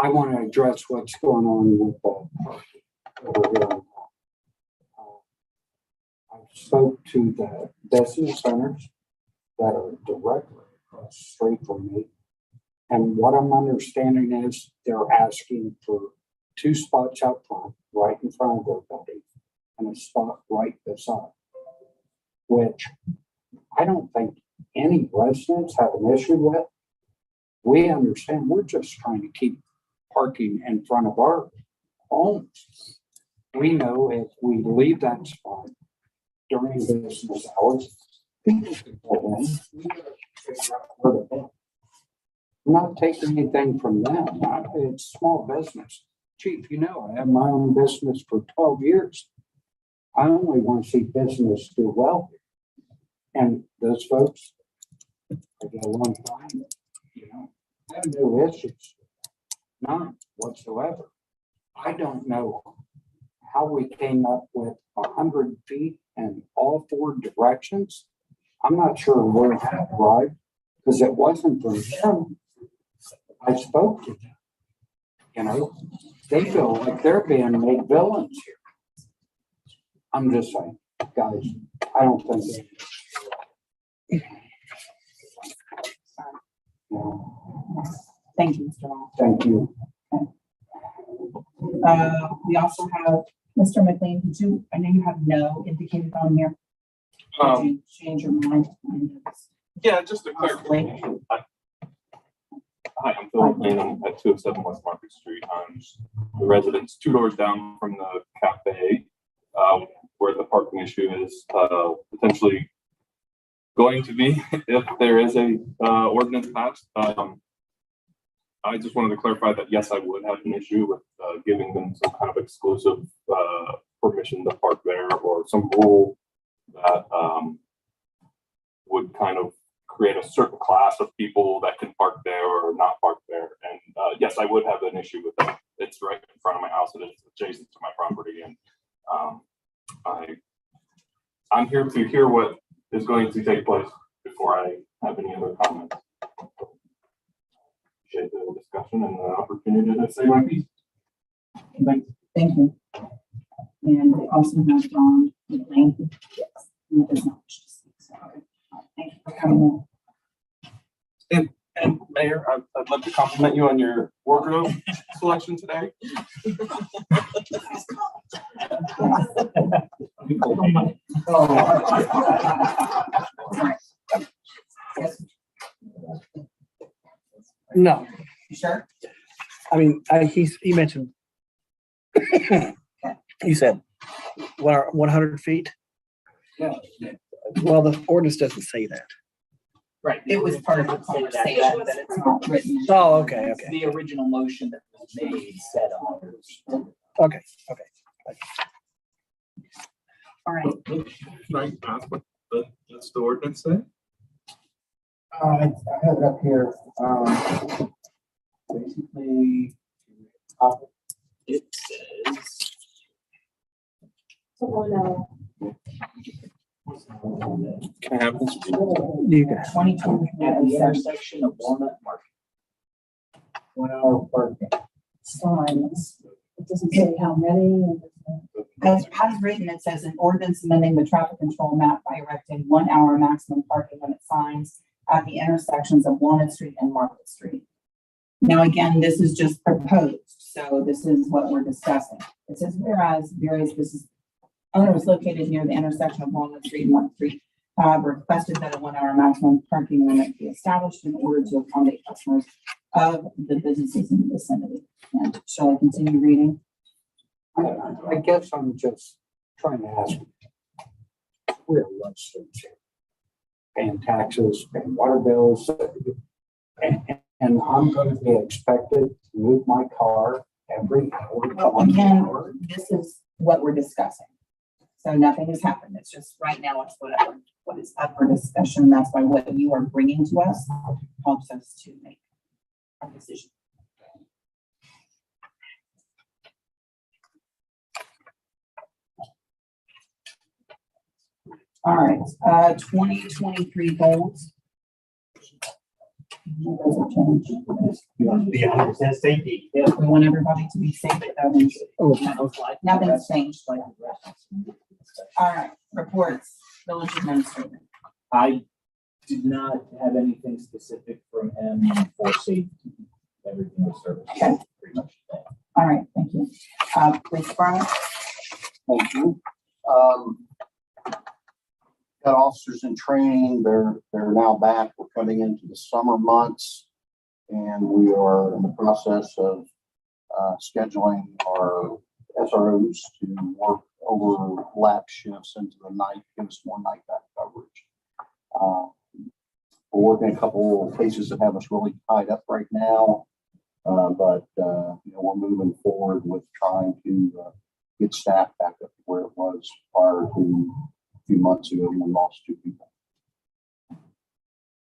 I want to address what's going on with the parking over here on top. I spoke to the business owners that are directly across the street from me. And what I'm understanding is they're asking for 2 spots out front, right in front of their building, and a spot right beside, which I don't think any residents have an issue with. We understand, we're just trying to keep parking in front of our homes. We know if we leave that spot during business hours, people can pull in. We gotta figure out where to go. I'm not taking anything from them. It's small business. Chief, you know, I have my own business for 12 years. I only want to see business do well. And those folks, I get along fine, you know, I have no issues. None whatsoever. I don't know how we came up with 100 feet in all 4 directions. I'm not sure where that arrived, because it wasn't from them. I spoke to them. You know, they feel like they're being made villains here. I'm just saying, guys, I don't think. No, Thank you, Mr. Long. thank you. We also have Mr. McLean. Did you, I know you have no indicated on here. Did you change your mind? Yeah, just a clarification. Hi, I'm Phil McLean. I'm at 207 West Market Street. I'm the residence 2 doors down from the cafe, where the parking issue is potentially going to be if there is a ordinance passed. I just wanted to clarify that yes, I would have an issue with giving them some kind of exclusive permission to park there, or some rule that would kind of create a certain class of people that can park there or not park there. And yes, I would have an issue with that. It's right in front of my house. It is adjacent to my property, and I'm here to hear what is going to take place before I have any other comments. Appreciate the discussion and the opportunity to say my piece. Thanks. Thank you. And we also have John McLean. Yes. Who does not wish to speak. So, thank you for coming in. And Mayor, I'd love to compliment you on your wardrobe selection today. No, You sure? I mean, he mentioned, he said, 100 feet? Yeah. Well, the ordinance doesn't say that. Right. It was part of the conversation, but it's not written. Oh, okay, okay. The original motion that was made said 100. Okay. All right. Can I ask what does the ordinance say? I have it up here. Basically, It says. Can I have this? You can. 22. At the intersection of Walnut Market. 1 hour parking. Signs. It doesn't say how many. As written, it says an ordinance amending the traffic control map by erecting 1 hour maximum parking limit signs at the intersections of Walnut Street and Market Street. Now, again, this is just proposed, so this is what we're discussing. It says whereas various business owners located near the intersection of Walnut Street and Market Street have requested that a 1 hour maximum parking limit be established in order to accommodate customers of the businesses in the vicinity. And shall I continue reading? I guess I'm just trying to ask. We're residents here. Paying taxes, paying water bills. And I'm going to be expected to move my car every hour. Well, again, this is what we're discussing. So nothing has happened. It's just right now it's what is up for discussion. That's why what you are bringing to us helps us to make a decision. All right, 2023 goals. Those are changed. You want to be 100% safety. We want everybody to be safe. Nothing's changed. All right, reports, village administrator. I did not have anything specific from him for safety. Everything was service. Okay. Pretty much. All right, thank you. Police department, Thank you. Got officers in training. They're now back. We're coming into the summer months. And we are in the process of scheduling our SROs to work overlap shifts into the night, give us more night back coverage. We're working a couple of cases that have us really tied up right now. But we're moving forward with trying to get staff back up to where it was prior to a few months ago when we lost 2 people.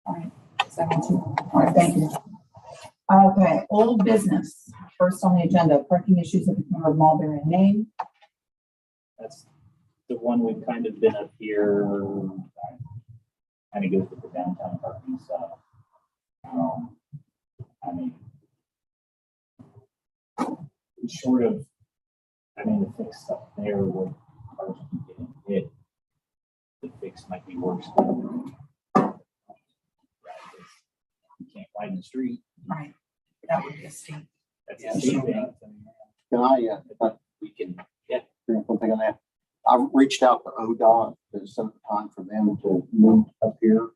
all right, 17. All right, thank you. Okay, old business. First on the agenda, parking issues at the corner of Mulberry and Main. That's the one we've kind of been up here. Kind of goes with the downtown parking stuff. I mean, short of, the fix stuff there where cars keep getting hit, the fix might be worse. You can't widen the street. Right, that would be a steep. That's a steep thing. Can I, We can, one thing on that? I reached out to ODOT to set up time for them to move up here.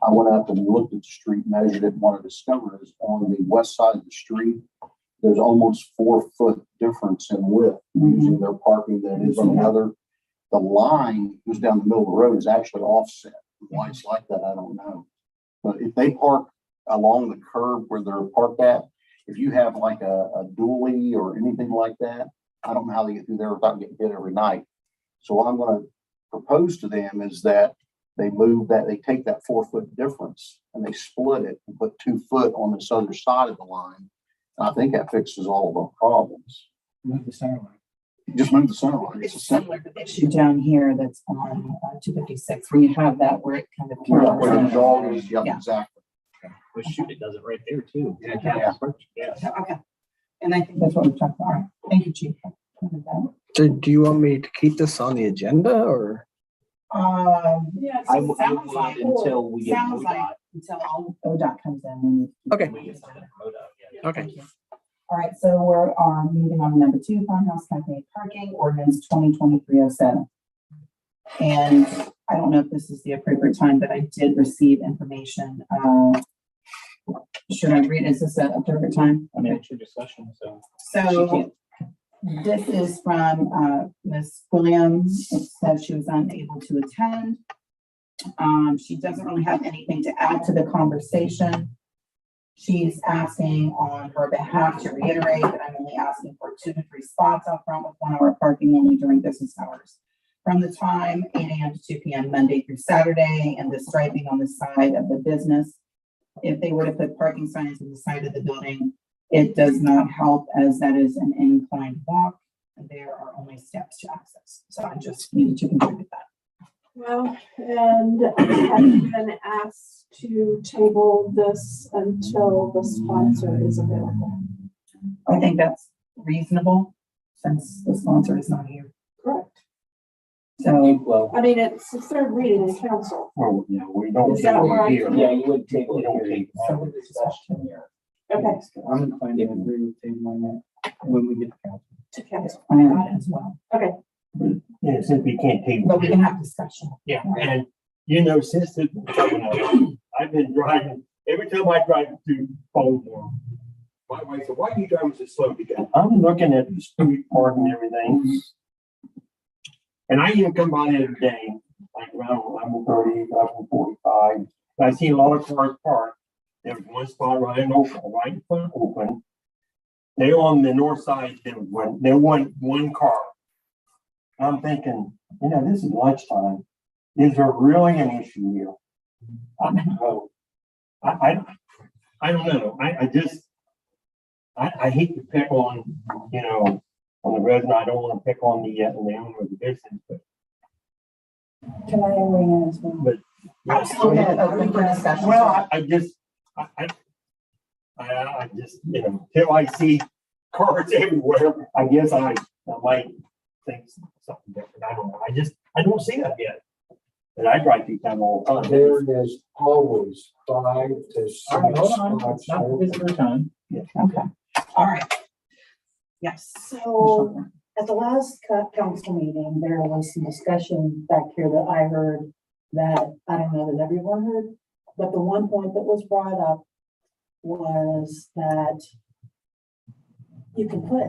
I went out and looked at the street, measured it, and what I discovered is on the west side of the street, there's almost 4-foot difference in width using their parking that is on the other. The line goes down the middle of the road is actually offset. Why it's like that, I don't know. But if they park along the curb where they're parked at, if you have like a dually or anything like that, I don't know how they get through there without getting hit every night. So what I'm going to propose to them is that they move that, they take that 4-foot difference and they split it and put 2 foot on this other side of the line. And I think that fixes all of our problems. Move the center line. Just move the center line. It's similar to the issue down here that's on 256, where you have that where it kind of. Where the dog is, yep, Yeah. exactly. well, shoot, it does it right there too. Yeah. Yeah. Okay, and I think that's what we're talking about. All right, thank you, Chief. So do you want me to keep this on the agenda or? Yeah. I so it I sounds like- would until we get Sounds like MoDOT. until all ODOT comes in. we need to keep Okay. it. We get something from MoDOT, yeah. Okay. Thank you. All right, so we're moving on to number 2, Farmhouse Cafe Parking Ordinance 2023-07. And I don't know if this is the appropriate time, but I did receive information. Should I read? Is this an appropriate time? I mean, it's your discussion, so. So this is from Ms. Williams. It says she was unable to attend. She doesn't really have anything to add to the conversation. She's asking on her behalf to reiterate that I'm only asking for 2 to 3 spots out front with 1-hour parking only during business hours. From the time 8 a.m. to 2 p.m. Monday through Saturday, and the striping on the side of the business. If they were to put parking signs on the side of the building, it does not help as that is an inclined walk. And there are only steps to access. So I just needed to contribute that. Well, and have you been asked to table this until the sponsor is available? I think that's reasonable since the sponsor is not here. Correct. So, Well, I mean, it's the 3rd reading in council. Well, yeah, we don't. Is that right? Here. yeah, you would table We don't it. take- Some of the discussion here. Okay. I'm inclined to agree with tabling it when we get to council. To council. I am as well. Okay. Yeah, since we can't take. But we can have discussion. Yeah, and since I've been driving, every time I drive through Baltimore, my wife said, why are you driving so slow? Because I'm looking at the street park and everything. And I even come by the other day, like around 11:30, 11:45, and I see a lot of cars parked. There was one spot right in front open. They on the north side, there was one car. I'm thinking, this is lunchtime. Is there really an issue here? I don't know. I don't know. I hate to pick on, on the resident. I don't want to pick on the owner of the business, but. Can I weigh in as well? But Absolutely, open for discussion. Well, I just, you know, till I see cars everywhere, I guess I might think something different. I don't know. I don't see that yet. And I drive through town all the time. There is always 5 to 6 All right, hold on, spots it's not open. visitor time. Okay, all right. Yes, so at the last council meeting, there was some discussion back here that I heard that, I don't know that everyone heard, but the one point that was brought up was that you can put,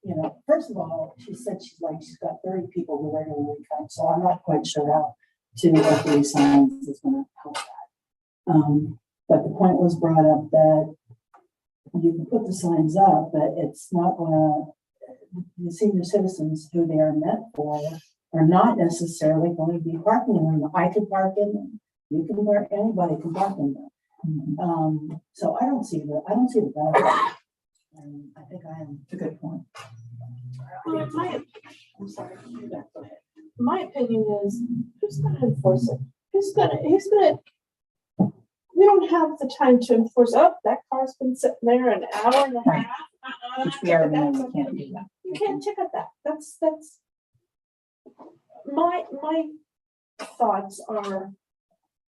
you know, first of all, she said she's got 30 people who regularly come, so I'm not quite sure how 2 or 3 signs is gonna help that. But the point was brought up that you can put the signs up, but it's not gonna, the senior citizens who they are meant for are not necessarily going to be parking in them. I could park in them. You can park, anybody can park in them. So I don't see the benefit. And I think I am, it's a good point. I'm sorry. My opinion is, who's gonna enforce it? Who's gonna, we don't have the time to enforce, oh, that car's been sitting there an hour and a Right. half. Which we already know we can't do that. You can't ticket that. That's, my thoughts are,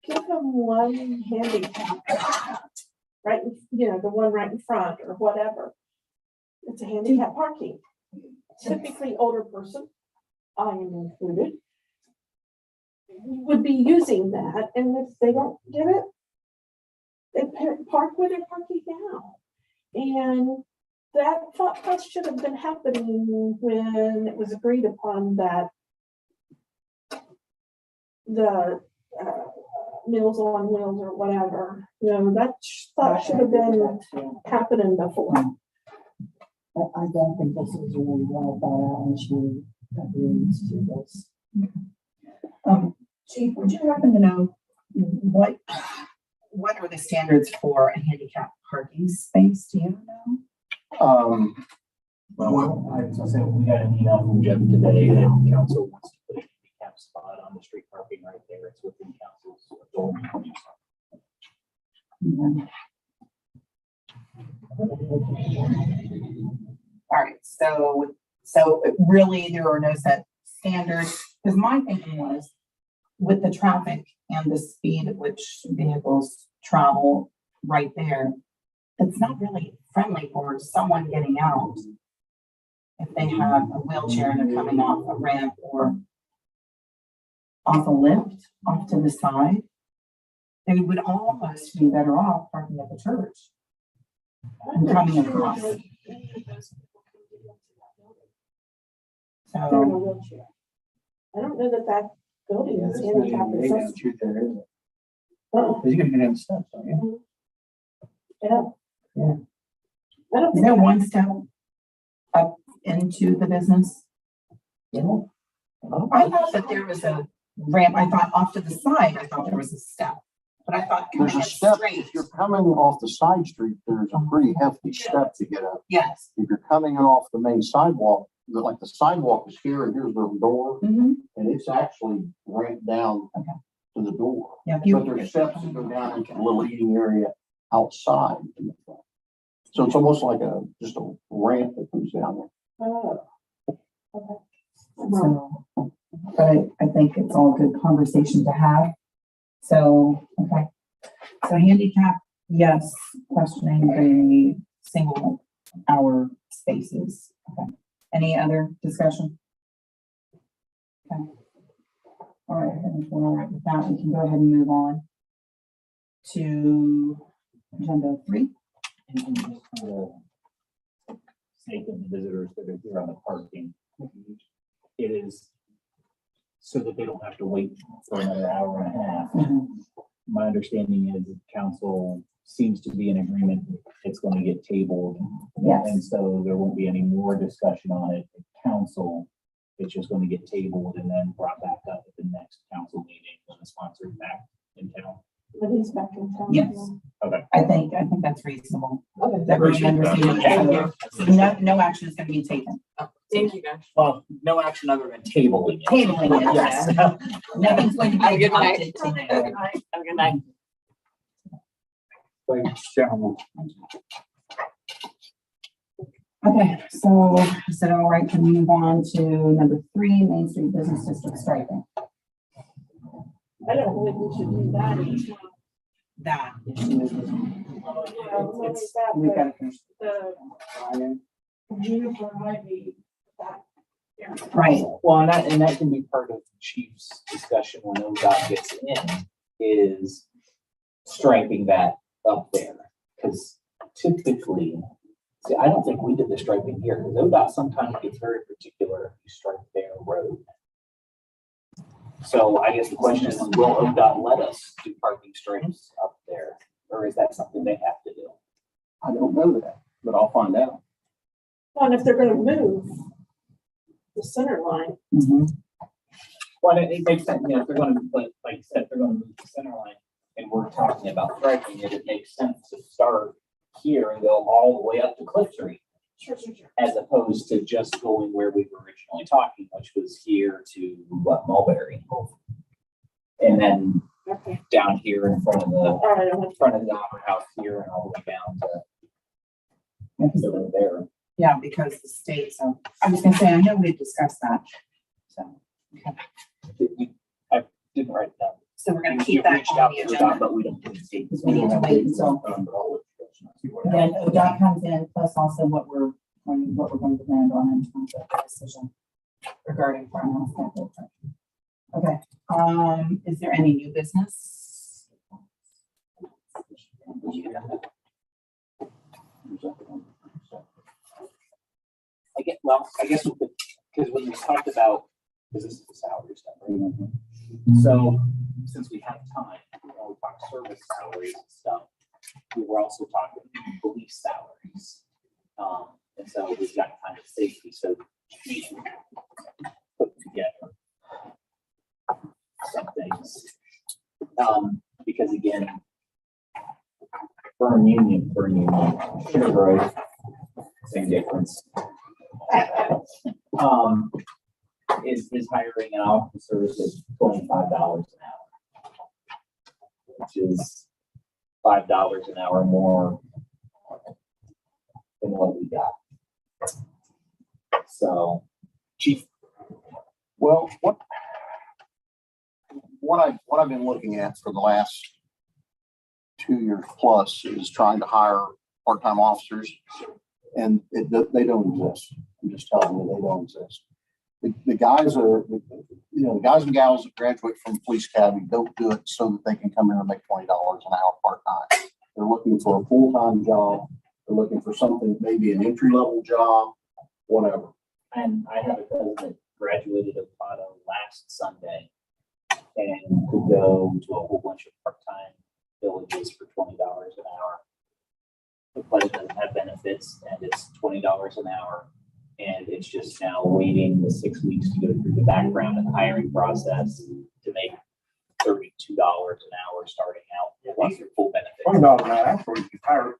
give them one handicap, right, you know, the one right in front or whatever. It's a handicap parking. Typically older person, I am included, would be using that, and if they don't get it, they park where they're parking now. And that thought process should have been happening when it was agreed upon that the Meals on Wheels or whatever, you know, that thought should have been happening before. I don't think this is really well thought out and she agrees to this. Chief, would you happen to know what are the standards for a handicap parking space? Do you know? Well, I was gonna say, we got an email from Jeff today that council wants to put a handicap spot on the street parking right there. It's within council's authority. All right, so really there are no set standards, because my thinking was with the traffic and the speed at which vehicles travel right there, it's not really friendly for someone getting out if they have a wheelchair and they're coming off a ramp or off a lift off to the side. They would almost be better off parking at the church and coming across. They're in a So, wheelchair. I don't know that building is handicap accessible. There, isn't it? Uh-uh. 'Cause you can get in steps, don't you? Yeah. Yeah. I don't is think. there one step up into the business? Yeah. I thought that there was a ramp. I thought off to the side, I thought there was a step. But I thought There's coming a in step, straight. if you're coming off the side street, there's a pretty hefty step to get up. Yes. If you're coming in off the main sidewalk, like the sidewalk is here and here's the door, Mhm. and it's actually ramped down Okay. to the door. Yeah, if you- But there's steps that go down into the little eating area outside in the front. So it's almost like just a ramp that comes down there. Oh. Okay. So, but I think it's all good conversation to have. So, okay. So handicap, yes, questioning the single hour spaces. Okay. Any other discussion? Okay. All right, and if we're all right with that, we can go ahead and move on to agenda 3. And just for the sake of the visitors that are here on the parking, it is so that they don't have to wait for another hour and a half. My understanding is that council seems to be in agreement, it's going to get tabled. Yes. And so there won't be any more discussion on it at council. It's just going to get tabled and then brought back up at the next council meeting when the sponsor is back in town. But he's back in town. Yes. Okay. I think that's reasonable. Okay. Everybody Appreciate that. understands. So no action is going to be taken. Thank you, guys. Well, no action other than tabling it. Tabling it, Yes. Nothing's going to Have a be good night. adopted today. Have a good night. Thanks, gentlemen. Okay, so is it all right to move on to number 3, Main Street Business District striping? I don't think we should do that. That. We gotta finish. The juniper ivy, that. Yeah. Right, Well, and that can be part of the chief's discussion when ODOT gets in, is striping that up there. Because typically, see, I don't think we did the striping here, because ODOT sometimes gets very particular if you stripe their road. So I guess the question is, will ODOT let us do parking stripes up there? Or is that something they have to do? I don't know that, but I'll find out. Well, and if they're gonna move the center line, Well, it makes sense, you know, if they're gonna, like you said, if they're gonna move the center line, and we're talking about striping it, it makes sense to start here and go all the way up to Cliff Street, sure. as opposed to just going where we were originally talking, which was here to what, Mulberry. And then Okay. down here in front of the All right, I'm with- front of the opera house here and all the way down to there. yeah, because the state, so I was gonna say, I know we discussed that. So I didn't write it down. So we're gonna We've keep that reached on out the to ODOT, agenda. but we don't do the state. Because we need to wait until then ODOT comes in, plus also what we're going to land on in terms of the decision regarding farmhouse. Okay, is there any new business? I guess, because when we talked about, because this is the salary stuff, right? So since we have time, when we talk service salaries and stuff, we were also talking police salaries. And so we've got kind of safety, so we put together some things. Because again, burn union, sugar growth, same difference. Is hiring an officer is $25 an hour, which is $5 an hour more than what we got. So, chief. Well, what I've been looking at for the last 2 years plus is trying to hire part-time officers, and they don't exist. I'm just telling you, they don't exist. The guys are, the guys and gals that graduate from police academy don't do it so that they can come in and make $20 an hour part-time. They're looking for a full-time job. They're looking for something, maybe an entry-level job, whatever. And I have a cousin that graduated of Pado last Sunday and could go to a whole bunch of part-time villages for $20 an hour. But it doesn't have benefits and it's $20 an hour. And it's just now waiting the 6 weeks to go through the background and hiring process to make $32 an hour starting out, plus your full benefits. $20 an hour, that's where you hire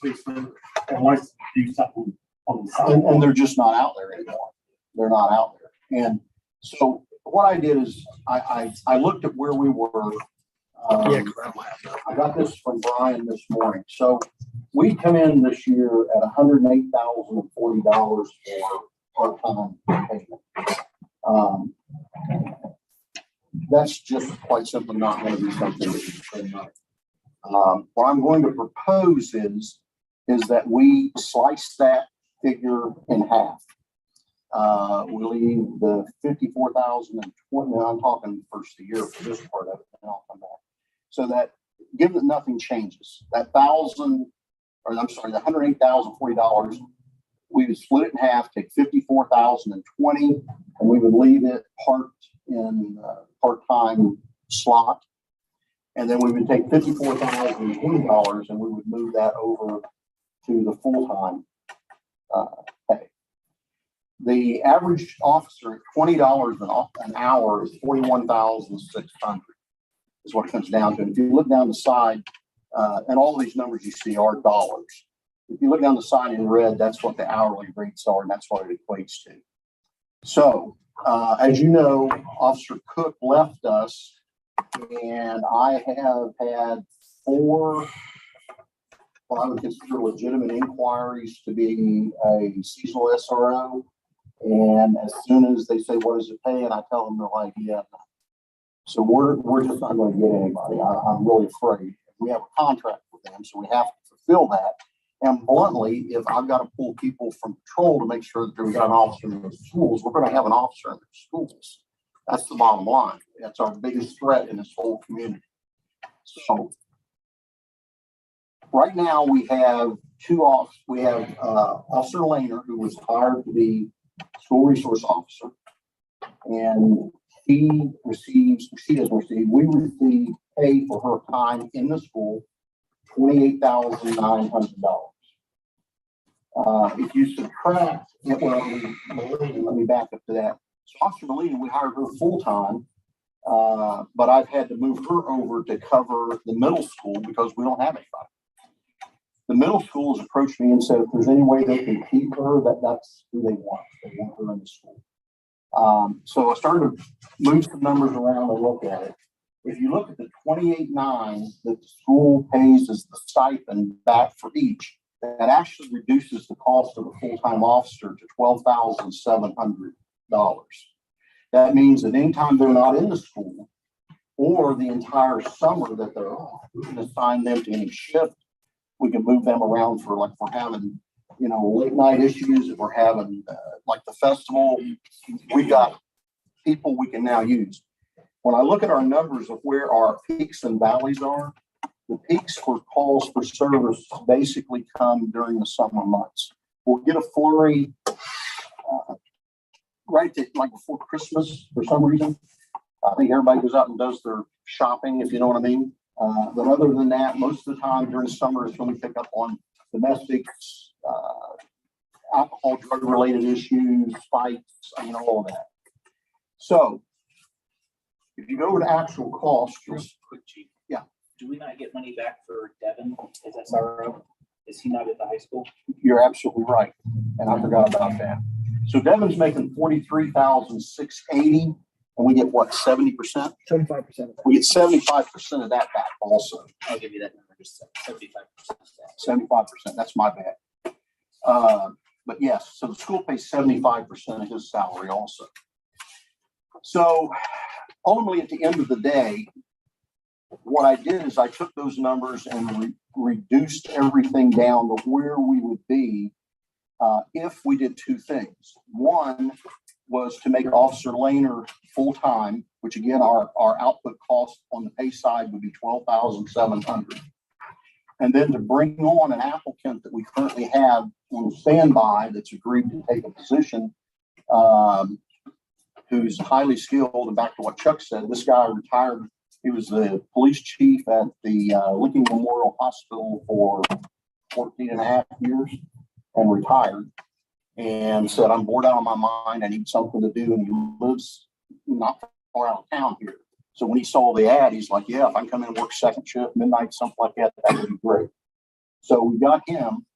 policemen and let's do something on the side. And they're just not out there anymore. They're not out there. And so what I did is I looked at where we were. Yeah, I got this from Brian this morning. So we come in this year at $108,040 for part-time payment. That's just quite simply not going to be something that you spend money. What I'm going to propose is that we slice that figure in half. We leave the 54,020. I'm talking first of the year for this part of it, and I'll come back. So that, given that nothing changes, that the $108,040, we would split it in half, take 54,020, and we would leave it parked in part-time slot. And then we would take $54,020 and we would move that over to the full-time pay. The average officer at $20 an hour is $41,600 is what it comes down to. And if you look down the side, and all these numbers you see are dollars. If you look down the side in red, that's what the hourly rates are, and that's what it equates to. So, as you know, Officer Cook left us, and I have had 4 what I would consider legitimate inquiries to be a seasonal SRO. And as soon as they say, what does it pay? And I tell them, they're like, yeah. So we're just not going to get anybody. I'm really afraid. We have a contract with them, so we have to fulfill that. And bluntly, if I've got to pull people from patrol to make sure that we've got an officer in the schools, we're going to have an officer in the schools. That's the bottom line. That's our biggest threat in this whole community. So right now we have we have Officer Laner, who was hired to be school resource officer, and we receive pay for her time in the school, $28,900. If you subtract, let me back up to that. So Officer Molina, we hired her full time, but I've had to move her over to cover the middle school because we don't have anybody. The middle school has approached me and said if there's any way they can keep her, that's who they want. They want her in the school. So I started to move some numbers around and look at it. If you look at the $28,900 that the school pays as the stipend back for each, that actually reduces the cost of a full-time officer to $12,700. That means that anytime they're not in the school or the entire summer that they're off, we can assign them to any shift. We can move them around for, like, if we're having, late night issues, if we're having like the festival, we've got people we can now use. When I look at our numbers of where our peaks and valleys are, the peaks for calls for service basically come during the summer months. We'll get a flurry like before Christmas for some reason. I think everybody goes out and does their shopping, if you know what I mean. But other than that, most of the time during summer is when we pick up on domestics, alcohol, drug-related issues, fights, all of that. So if you go over to actual costs, Quick, Chief. Yeah. Do we not get money back for Devin as SRO? Is he not at the high school? You're absolutely right. And I forgot about that. So Devin's making $43,680, and we get what, 70%? 75%. We get 75% of that back also. I'll give you that number, just 75%. 75%, that's my bad. But yes, so the school pays 75% of his salary also. So ultimately at the end of the day, what I did is I took those numbers and reduced everything down to where we would be if we did two things. One was to make Officer Laner full-time, which again, our output cost on the pay side would be $12,700. And then to bring on an applicant that we currently have on standby that's agreed to take a position, who's highly skilled. And back to what Chuck said, this guy retired. He was the police chief at the Licking Memorial Hospital for 14 and a half years and retired, and said, I'm bored out of my mind. I need something to do. And he lives not far out of town here. So when he saw the ad, he's like, yeah, if I can come in and work second shift, midnight, something like that, that would be great. So we got him.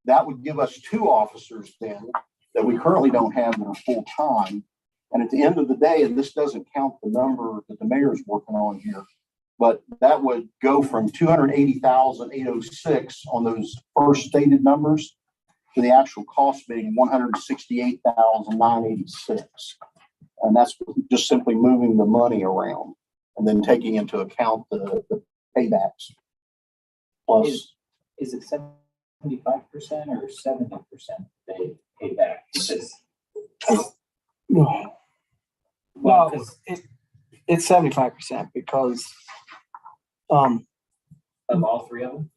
That would give us two officers then that we currently don't have that are full time. And at the end of the day, and this doesn't count the number that the mayor's working on here, but that would go from 280,806 on those first stated numbers to the actual cost being 168,986. And that's just simply moving the money around and then taking into account the paybacks. Plus, Is it 75% or 70% they pay back? Well, it's 75% because Of all three of them?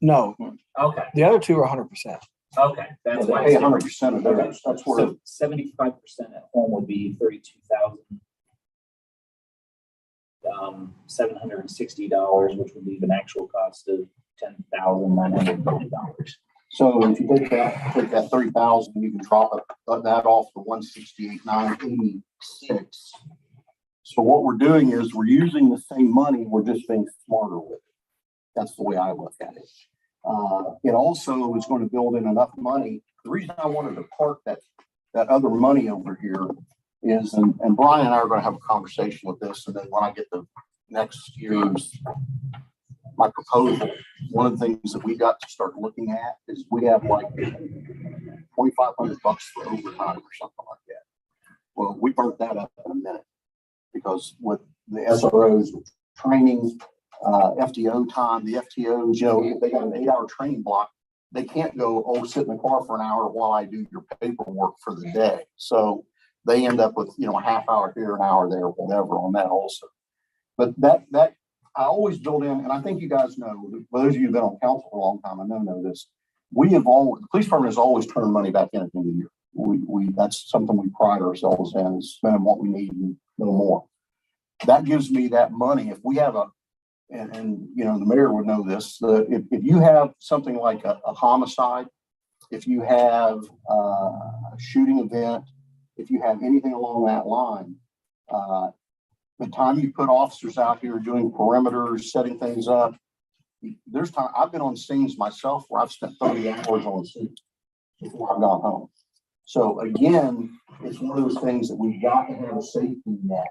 no, Okay, the other two are 100%. okay, that's they why. pay it's 100% of theirs. That's where So 75% at home would be $32,760, which would leave an actual cost of $10,990. So if you take that 30,000, you can drop that off to 168,986. So what we're doing is we're using the same money, we're just being smarter with it. That's the way I look at it. It also is going to build in enough money. The reason I wanted to park that other money over here is, and Brian and I are going to have a conversation with this, and then when I get the next year's my proposal, one of the things that we got to start looking at is we have like $2,500 for overtime or something like that. Well, we burnt that up in a minute because with the SROs, with training, FTO time, the FTOs, you know, they got an 8-hour training block. They can't go, oh, sit in the car for an hour while I do your paperwork for the day. So they end up with, you know, a half hour here, an hour there, whatever on that also. But that I always build in, and I think you guys know, for those of you who've been on council for a long time, I know this. The police department has always turned money back in at the end of the year. That's something we pride ourselves in, is spending what we need and no more. That gives me that money. If we have and you know, the mayor would know this, that if you have something like a homicide, if you have a shooting event, if you have anything along that line, the time you put officers out here doing perimeters, setting things up, there's time. I've been on scenes myself where I've spent 30 hours on a scene before I've gone home. So again, it's one of those things that we've got to have a safety net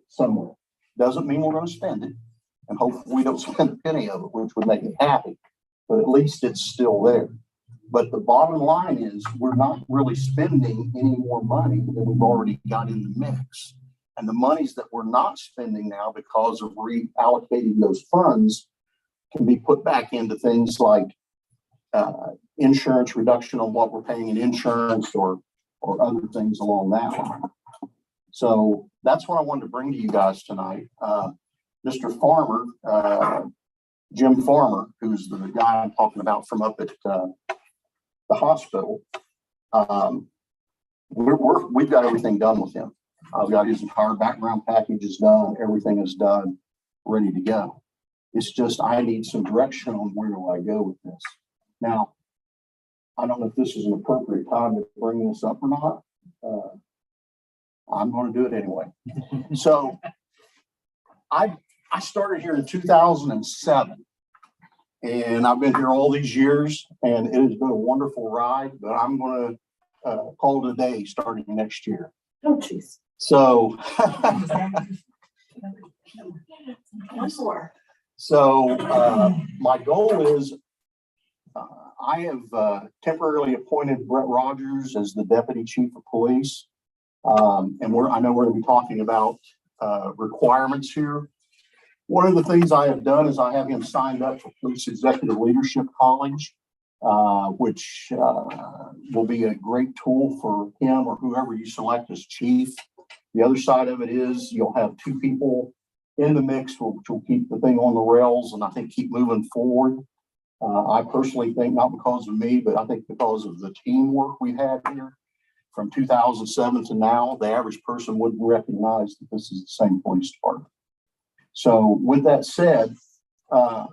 somewhere. Doesn't mean we're going to spend it, and hopefully we don't spend a penny of it, which would make me happy, but at least it's still there. But the bottom line is we're not really spending any more money than we've already got in the mix. And the monies that we're not spending now because of reallocating those funds can be put back into things like insurance reduction on what we're paying in insurance or other things along that line. So that's what I wanted to bring to you guys tonight. Mr. Farmer, Jim Farmer, who's the guy I'm talking about from up at the hospital, we've got everything done with him. I've got his entire background package is done. Everything is done, ready to go. It's just, I need some direction on where do I go with this. Now, I don't know if this is an appropriate time to bring this up or not. I'm going to do it anyway. So I started here in 2007 and I've been here all these years and it has been a wonderful ride, but I'm going to call it a day starting next year. Oh, jeez. So, my goal is I have temporarily appointed Brett Rogers as the deputy chief of police. And I know we're going to be talking about requirements here. One of the things I have done is I have him signed up for Police Executive Leadership College, which will be a great tool for him or whoever you select as chief. The other side of it is you'll have two people in the mix, which will keep the thing on the rails and I think keep moving forward. I personally think, not because of me, but I think because of the teamwork we've had here from 2007 to now, the average person wouldn't recognize that this is the same police department. So with that said,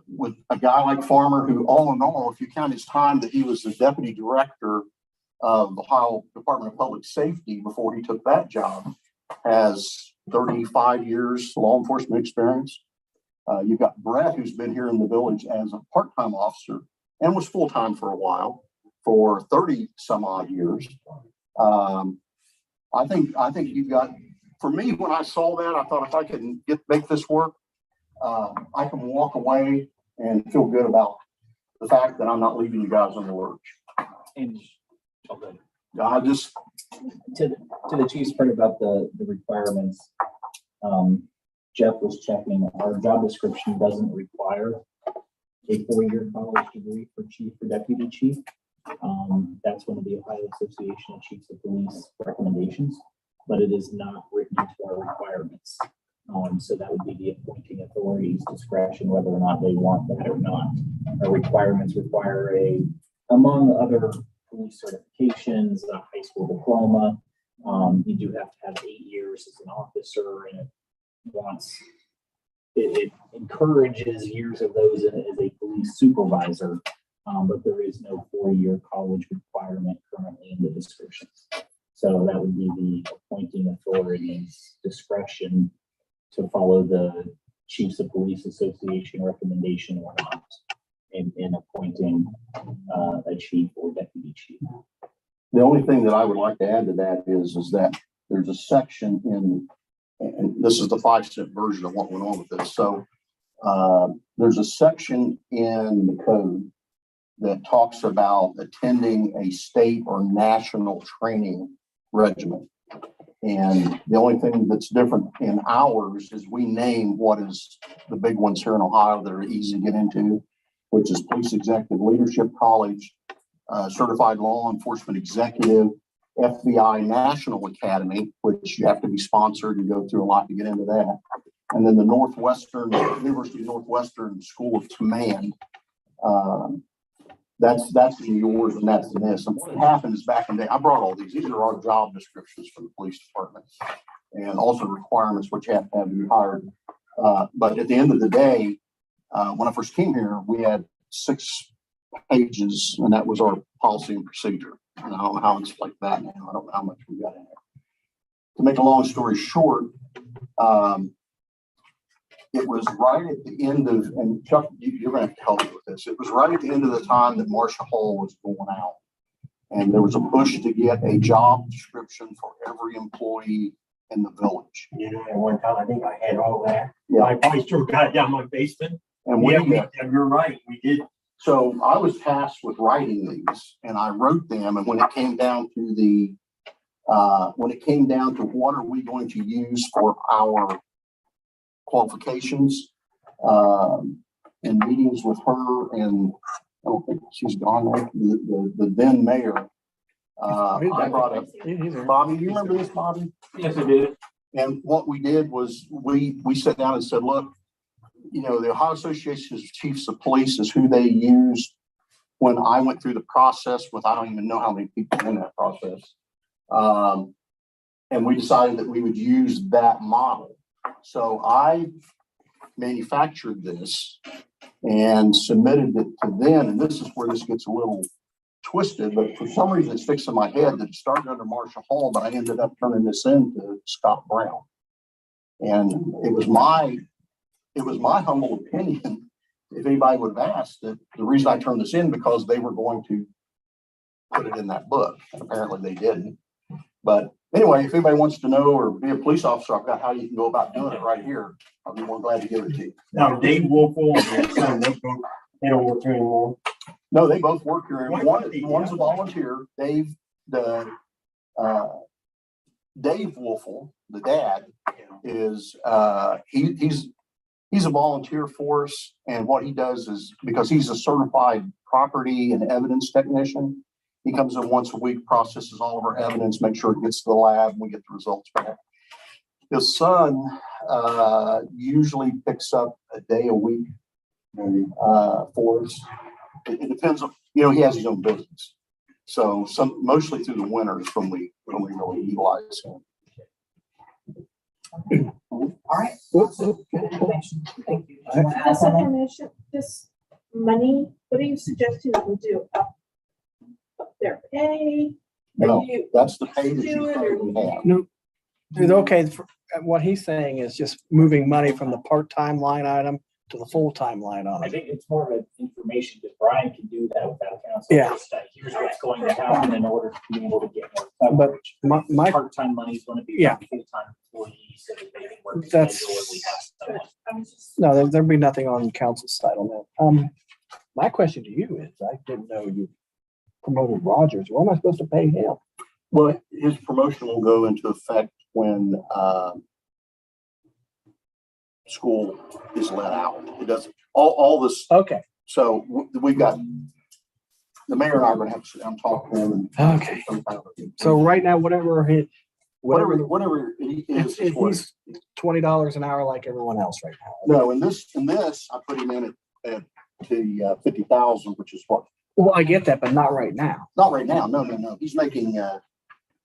with a guy like Farmer, who all in all, if you count his time that he was the deputy director of the Ohio Department of Public Safety before he took that job, has 35 years law enforcement experience. You've got Brett, who's been here in the village as a part-time officer and was full-time for a while for 30 some odd years. I think you've got, for me, when I saw that, I thought if I can make this work, I can walk away and feel good about the fact that I'm not leaving you guys on the lurch. And I just, to the chief's part about the requirements, Jeff was checking, our job description doesn't require a 4-year college degree for chief or deputy chief. That's one of the Ohio Association of Chiefs of Police recommendations, but it is not written into our requirements. So that would be the appointing authority's discretion, whether or not they want that or not. Our requirements require among other police certifications, a high school diploma. You do have to have 8 years as an officer, and it encourages years of those as a police supervisor, but there is no 4-year college requirement currently in the description. So that would be the appointing authority's discretion to follow the Chiefs of Police Association recommendation or not in appointing a chief or deputy chief. the only thing that I would like to add to that is that there's a section in, and this is the 5-cent version of what went on with this. So there's a section in the code that talks about attending a state or national training regimen. And the only thing that's different in ours is we name what is the big ones here in Ohio that are easy to get into, which is Police Executive Leadership College, Certified Law Enforcement Executive, FBI National Academy, which you have to be sponsored and go through a lot to get into that. And then the University of Northwestern School of Command. That's in yours and that's in this. And what happens back in the day, I brought all these. These are our job descriptions for the police department and also requirements which have to be hired. But at the end of the day, when I first came here, we had 6 pages and that was our policy and procedure. And I don't know how it's like that now. I don't know how much we got in there. To make a long story short, it was right at the end of, and Chuck, you're going to have to help me with this. It was right at the end of the time that Marcia Hall was going out. And there was a push to get a job description for every employee in the village. You know, at one time, I think I had all that. Yeah. I probably still got it down in my basement. And You're right, we did. So I was tasked with writing these and I wrote them. And when it came down to what are we going to use for our qualifications, in meetings with her and I don't think she's gone now, the then mayor, I brought up, Bobby, do you remember this, Bobby? Yes, I did. And what we did was we sat down and said, look, you know, the Ohio Association of Chiefs of Police is who they used when I went through the process with, I don't even know how many people in that process. And we decided that we would use that model. So I manufactured this and submitted it to them. And this is where this gets a little twisted, but for some reason it sticks in my head that it started under Marcia Hall, but I ended up turning this into Scott Brown. And it was my humble opinion, if anybody would have asked, that the reason I turned this in because they were going to put it in that book. And apparently they didn't. But anyway, if anybody wants to know or be a police officer, I've got how you can go about doing it right here. I'll be more glad to give it to you. Now, Dave Wolfle and his son, they don't work here anymore. No, they both work here. One's a volunteer. Dave Wolfle, the dad, is he's a volunteer for us. And what he does is, because he's a certified property and evidence technician, he comes in once a week, processes all of our evidence, makes sure it gets to the lab, and we get the results back. His son usually picks up a day a week for us. It depends on, he has his own business. So mostly through the winters when we really utilize him. All right. Good information. Thank you. Do you want to add This something? information, this money, what are you suggesting that we do? Up their pay? No, Or you that's the pay that do you it, currently or- have. No, it's okay. What he's saying is just moving money from the part-time line item to the full-time line I item. think it's more of an information that Brian can do that without counsel. Yeah. Just, here's what's going to happen in order to be able to get more But coverage. my, Part-time money is going to be Yeah. full-time employees so that they can work. the That's- schedule and we have someone. I was just- no, there'd be nothing on council's side on that. My question to you is, I didn't know you promoted Rogers. What am I supposed to pay him? Well, his promotion will go into effect when school is let out. It doesn't, all this. Okay, So we've got, the mayor and I are going to have to sit down and talk to him. And okay. some kind of So right now, whatever he is he's what- $20 an hour like everyone else right now. No, in this, I put him in at the 50,000, which is what, Well, I get that, but not right now. not right now. No. He's making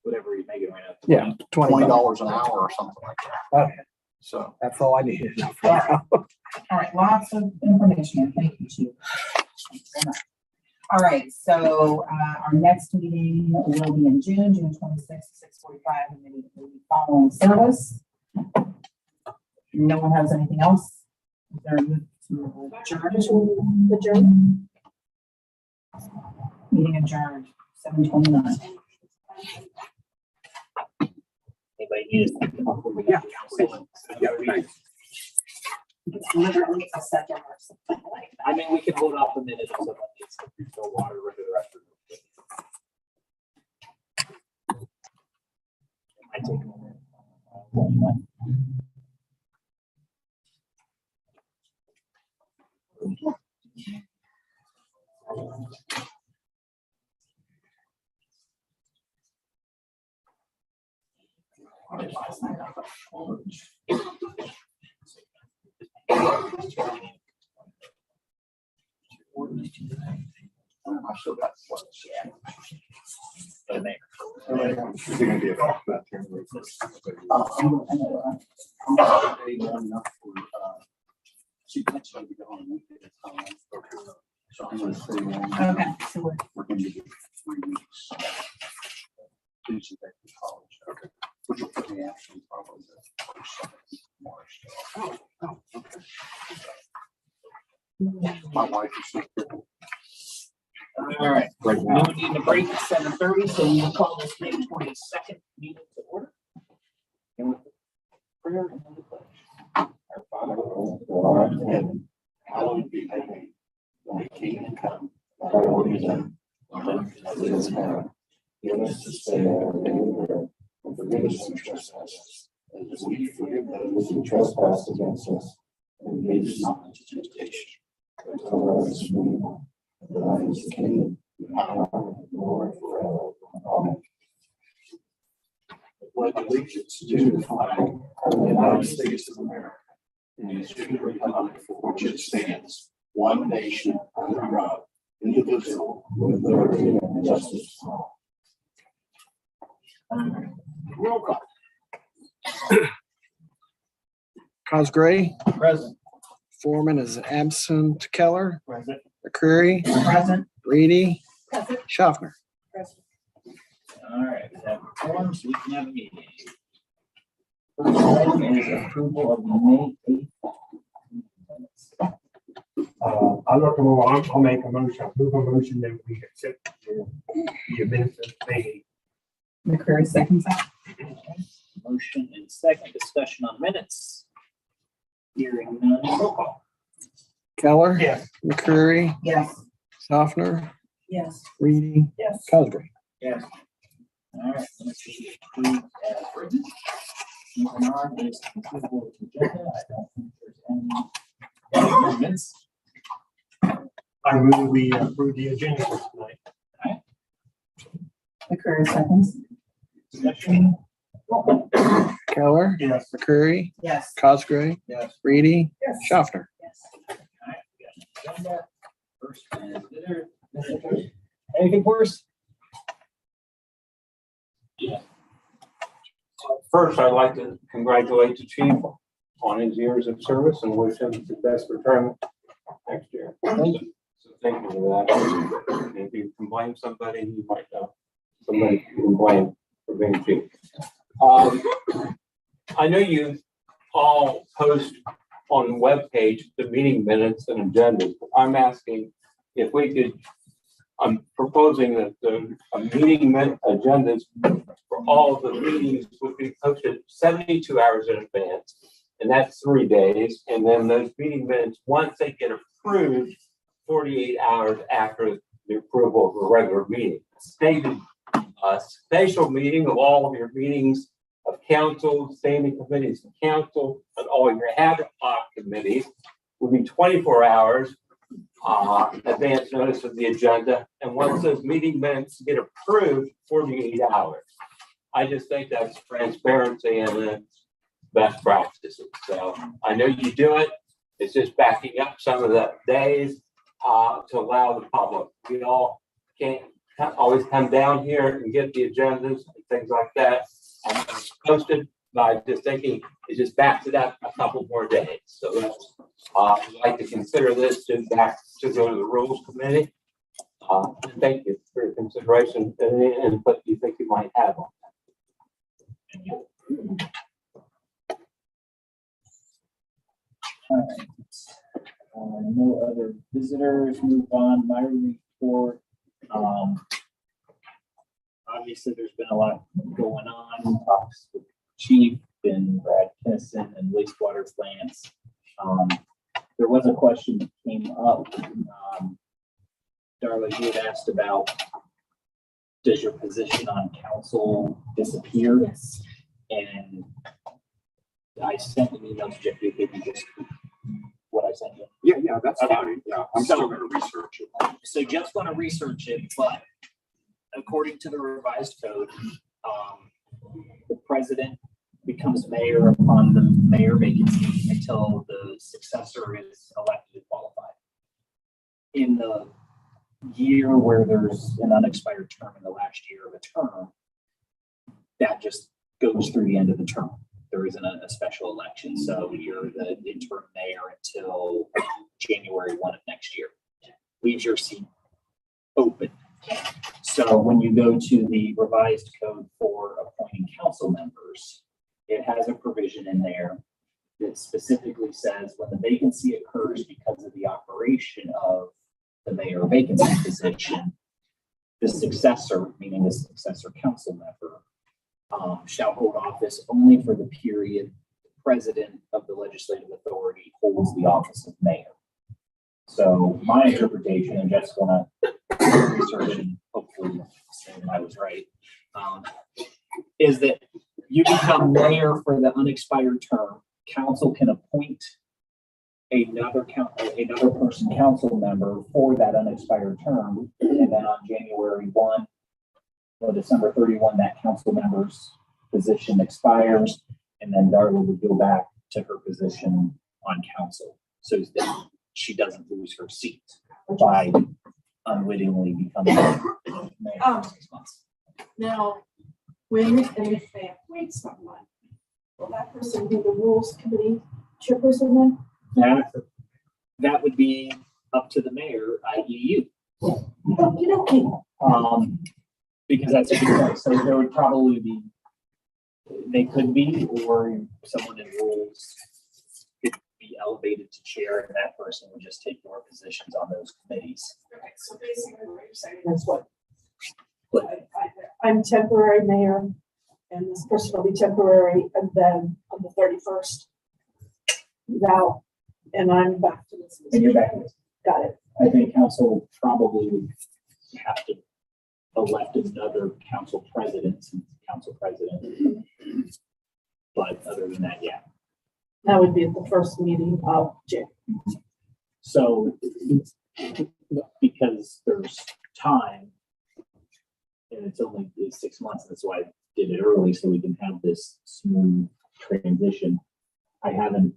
Whatever he's making right now. Yeah, $20 an hour or something like that. Okay, So. that's all I needed. to know. All right, lots of information. Thank you, Chief. Thank you very much. All right, so our next meeting will be in June 26th, 6:45, and then will be following service. No one has anything else? Is there a move to adjourn? Adjourn. Meeting adjourned, 7:29. Anybody need us? Yeah. It's literally a second or something like that. I mean, we can hold off a minute if someone needs to refill water right the rest of it. It might take a minute. I still got one. But maybe. Is it gonna be about that term? I'm not paying enough for, see, that's gonna be on weekend. So I'm gonna stay on. Okay, so We're gonna be 3 weeks. Tuesday back to college. Okay. Which will put me actually probably the first of March. Oh, okay. My wife is so cool. All right, no need to break at 7:30, so we will call this May 22nd meeting to order. And with the prayer and the pledge. Our Father, who art in heaven, hallowed be thy name. Thy kingdom come, thy will be done, on earth as it is in heaven. Give us this day our daily bread, and forgive us our trespasses, as we forgive those who trespass against us. And lead us not into temptation, but deliver us from evil. For thine is the kingdom, the power, and the glory forever. Amen. Pledge allegiance to the flag of the United States of America, and to the republic for which it stands, one nation under God, indivisible, with liberty and justice for all. roll call. Cosgray, Present. Foreman is absent. Keller, Present. McCreary, present. Reedy, Schaffner. All right, we have forms, we can have a meeting. First item is approval of the May 8th. I'll make a motion, I'll move a motion that we accept the minutes of May. McCreary seconds that. Motion and second discussion on minutes. Hearing none, roll call. Keller, Yes. McCreary, Yes. Schaffner, Yes. Reedy, Yes. Cosgray. Yes. All right, let's see, approved as written. Moving on is approval of the agenda. I don't think there's any amendments. I move we approve the agenda for tonight. McCreary seconds. Discussion. Roll call. Keller, Yes. McCreary, Yes. Cosgray, Yes. Reedy, Yes. Schaffner. Yes. All right, we got an agenda. First is visitor. Anything worse? First, I'd like to congratulate the chief on his years of service and wish him the best retirement next year. So thank you for that. And if you can blame somebody, you might know somebody you can blame for being chief. I know you all post on the webpage the meeting minutes and agendas. I'm asking if we could, I'm proposing that the meeting agendas for all of the meetings would be posted 72 hours in advance, and that's 3 days. And then those meeting minutes, once they get approved, 48 hours after the approval of a regular meeting. Stated spatial meeting of all of your meetings of council, standing committees of council, and all of your ad hoc committees will be 24 hours advance notice of the agenda. And once those meeting minutes get approved, 48 hours. I just think that's transparency and best practices. So I know you do it. It's just backing up some of the days to allow the public. We all can't always come down here and get the agendas and things like that posted. By just thinking it just backs it up a couple more days. So that's, I'd like to consider this to back to go to the rules committee. Thank you for your consideration and any input you think you might have on that. All right. No other visitors. Move on. My report. Obviously, there's been a lot going on. Talks with Chief and Brad Kinnison and wastewater plants. There was a question that came up. Darla, you had asked about, does your position on council disappear? Yes. And I sent an email to Jeff, if you just what I sent you. Yeah, that's Okay. fine. Yeah, I'm So- still gonna research it. So Jeff's gonna research it, but according to the revised code, the president becomes mayor upon the mayor vacancy until the successor is elected and qualified. In the year where there's an unexpired term in the last year of a term, that just goes through the end of the term. There isn't a special election, so you're the interim mayor until January 1 of next year. Leaves your seat open. So when you go to the revised code for appointing council members, it has a provision in there that specifically says when the vacancy occurs because of the operation of the mayor vacancy position, the successor, meaning the successor council member, shall hold office only for the period the president of the legislative authority holds the office of mayor. So my interpretation, and Jeff's gonna research and hopefully say that I was right, is that you become mayor for the unexpired term. Council can appoint another person council member for that unexpired term, and then on January 1 or December 31, that council member's position expires, and then Darla would go back to her position on council, so that she doesn't lose her seat by unwittingly becoming mayor for 6 months. Now, when and if they appoint someone, will that person be the rules committee chairperson then? That would be up to the mayor, i.e. you. You don't. Because that's a good point. So there would probably be, they could be, or someone in rules could be elevated to chair, and that person would just take more positions on those committees. Okay, so basically what you're saying is what? I'm temporary mayor, and this person will be temporary, and then on the 31st, now, and I'm back to this. And you're back. Got it. I think council probably would have to elect another council president, since council president. But other than that, yeah. That would be at the first meeting of January. So because there's time, and it's only 6 months, that's why I did it early, so we can have this smooth transition. I haven't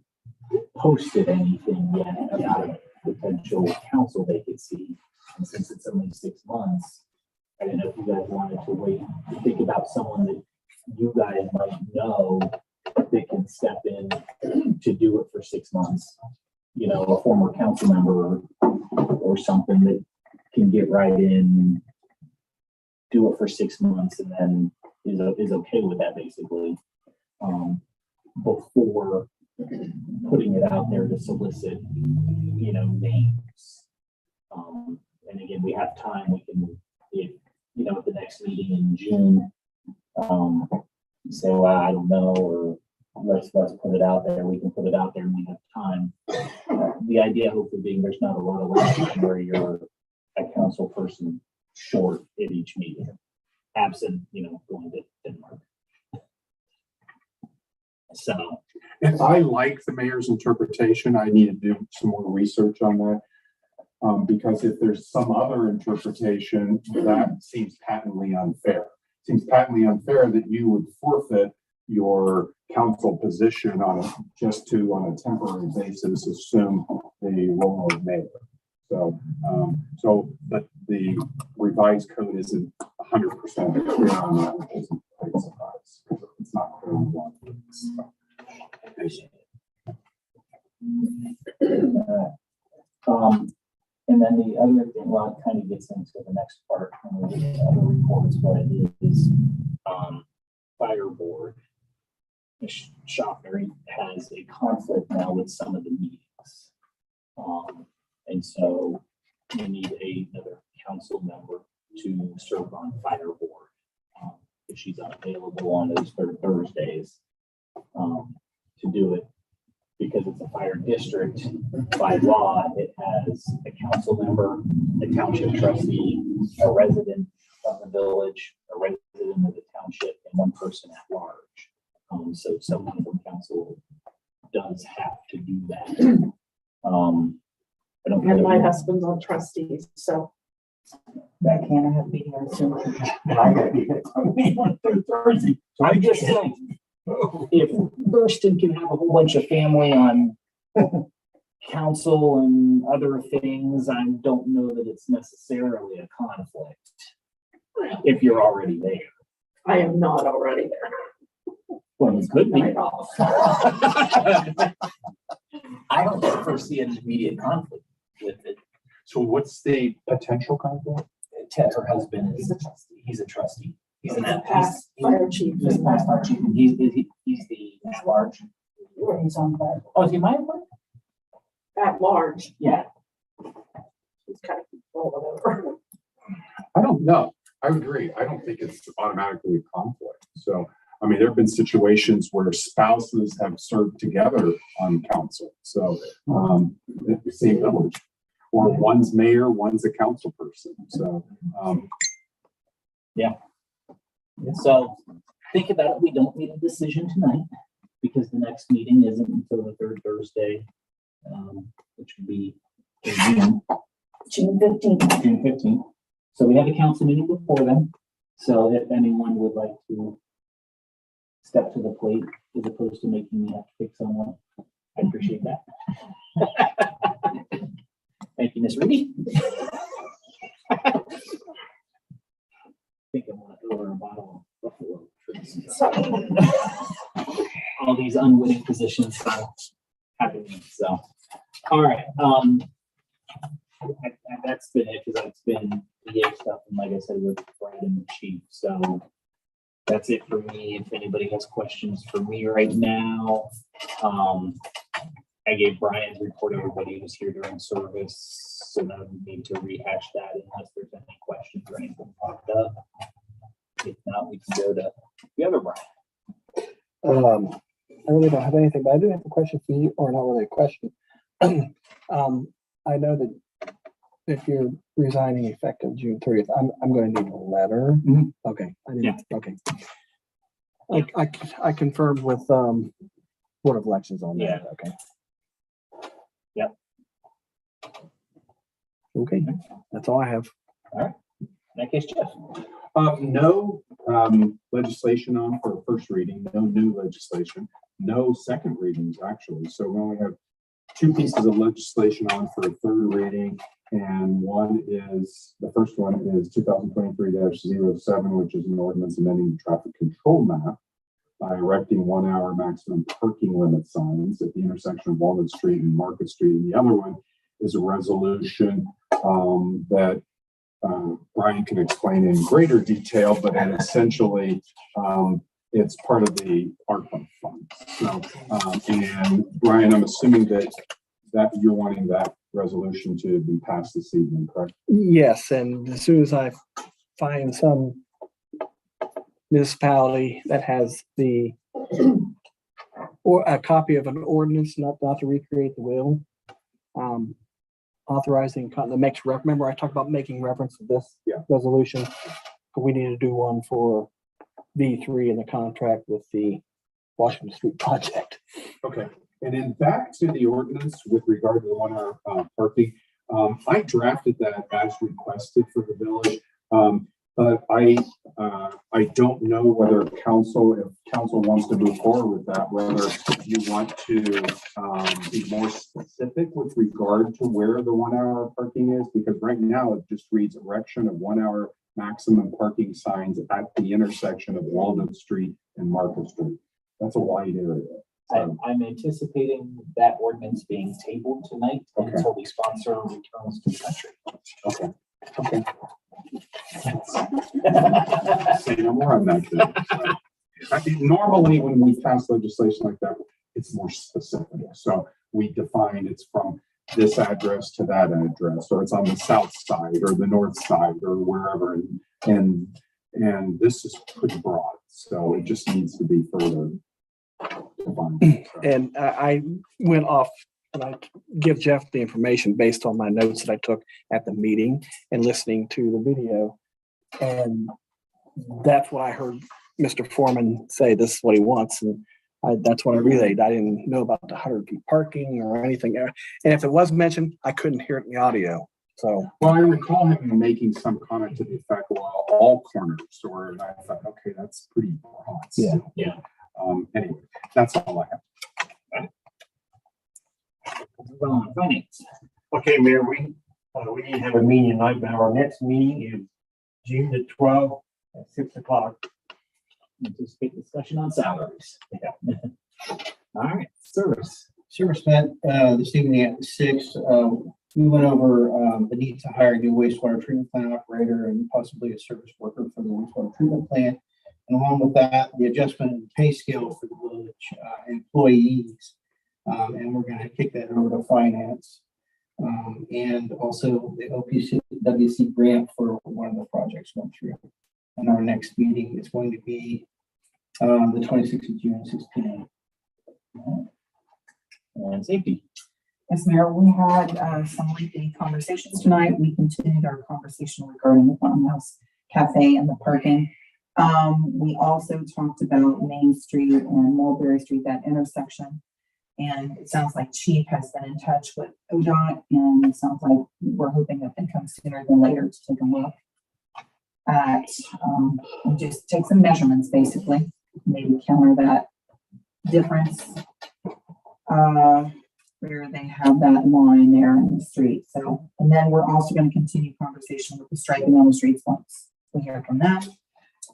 posted anything yet about a potential council vacancy, and since it's only 6 months, I don't know if you guys wanted to wait, think about someone that you guys might know that can step in to do it for 6 months. You know, a former council member or something that can get right in, do it for 6 months, and then is okay with that, basically, before putting it out there to solicit, you know, names. And again, we have time, we can, if, you know, at the next meeting in June, say, well, I don't know, or let's put it out there, we can put it out there and we have time. The idea hopefully being there's not a lot of language where you're a council person short at each meeting, absent, you know, going to Denmark. So. And I like the mayor's interpretation. I need to do some more research on that. Because if there's some other interpretation, that seems patently unfair. Seems patently unfair that you would forfeit your council position on a temporary basis, assume the role of mayor. But the revised code isn't 100% clear on that, which isn't quite a surprise. It's not clear on one. I appreciate it. And then the other thing, well, it kind of gets into the next part when we get to other reports, but it is fire board. Schaffner has a conflict now with some of the meetings. And so we need another council member to serve on fire board. If she's unavailable on those third Thursdays to do it. because it's a fire district, by law, it has a council member, a township trustee, a resident of the village, a resident of the township, and one person at large. So someone from council does have to do that. I don't. And my know. husband's on trustees, so. That can't have meeting soon. I gotta be here on Thursday. So I'm just saying, if Thurston can have a whole bunch of family on council and other things, I don't know that it's necessarily a conflict. If you're already there. I am not already there. Well, it could be. Night off. I don't foresee an immediate conflict with it. So what's the potential conflict? Ted, her husband, is a trustee. He's a trustee. He's an Past fire chief. He's a past fire chief, and he's the at large. He's on fire. Oh, is he my employee? At large, Yeah. he's kind of rolling over. I don't know. I would agree. I don't think it's automatically a conflict. So, I mean, there have been situations where spouses have served together on council. So, the same village, or one's mayor, one's a council person. So, So think about it. We don't need a decision tonight because the next meeting isn't until the third Thursday, which would be in June 15th. June 15th. So we have a council meeting before then. So if anyone would like to step to the plate as opposed to making me have to pick someone, I appreciate that. Thank you, Miss Reedy. I think I want to order a bottle of Buffalo Trace. All these unwitting positions happening. So, all right. That's been it because it's been EA stuff, and like I said, with Brad and the chief. So that's it for me. If anybody has questions for me right now, I gave Brian's report. Everybody was here during service, so no need to rehash that unless there's any questions or anything popped up. If not, we can go to the other Brian. I really don't have anything, but I do have a question for you, or not really a question. I know that if you're resigning effective June 30th, I'm going to need a letter. Mhm. Okay. Okay. I confirmed with Board of Elections on that. Yeah. Okay. Yep. Okay. That's all I have. In that case, Jeff. no legislation on for first reading, no new legislation, no second readings actually. So we only have two pieces of legislation on for a third reading. And the first one is 2023-07, which is an ordinance amending the traffic control map by erecting 1 hour maximum parking limit signs at the intersection of Walnut Street and Market Street. And the other one is a resolution that Brian can explain in greater detail, but then essentially it's part of the ARPA fund. So, and Brian, I'm assuming that you're wanting that resolution to be passed this evening, correct? Yes, and as soon as I find some municipality that has or a copy of an ordinance, not to recreate the wheel, authorizing that makes remember I talked about making reference to this resolution. We need to do one for V3 in the contract with the Washington Street project. Okay. And then back to the ordinance with regard to the 1 hour parking. I drafted that as requested for the village. But I don't know whether if council wants to move forward with that, whether you want to be more specific with regard to where the 1 hour parking is, because right now it just reads erection of 1 hour maximum parking signs at the intersection of Walnut Street and Market Street. That's a wide area. I'm anticipating that ordinance being tabled tonight until the sponsor returns to the country. Okay. Okay. Say no more on that. So, I think normally when we pass legislation like that, it's more specific. So we define it's from this address to that address, or it's on the south side or the north side or wherever. And this is pretty broad. So it just needs to be further And I went off and I give Jeff the information based on my notes that I took at the meeting and listening to the video. And that's what I heard Mr. Foreman say, this is what he wants. And that's what I relayed. I didn't know about the 100 feet parking or anything. And if it was mentioned, I couldn't hear it in the audio. So, Well, I recall him making some comment to the effect, well, all corner store, and I thought, okay, that's pretty broad. Yeah. still. Yeah. Anyway, that's all I have. Move on, finance. Okay, Mayor, we need to have a meeting tonight, but our next meeting is June the 12th at 6 o'clock. Anticipate discussion on salaries. Yeah. All right, service. Serviceman, this evening at 6, we went over, the need to hire a new wastewater treatment plant operator and possibly a service worker for the wastewater treatment plant. And along with that, the adjustment in pay scale for the village employees. And we're gonna kick that over to finance. And also the OPWC grant for one of the projects went through. And our next meeting is going to be, the 26th of June, 6 p.m. And safety. Yes, Mayor, we had some lengthy conversations tonight. We continued our conversation regarding the Farmhouse Cafe and the parking. We also talked about Main Street and Mulberry Street, that intersection. And it sounds like Chief has been in touch with ODOT, and it sounds like we're hoping that they come sooner than later to take a look at, and just take some measurements, basically, maybe counter that difference where they have that line there in the street. So, and then we're also going to continue conversation with the striping on the streets once we hear from them.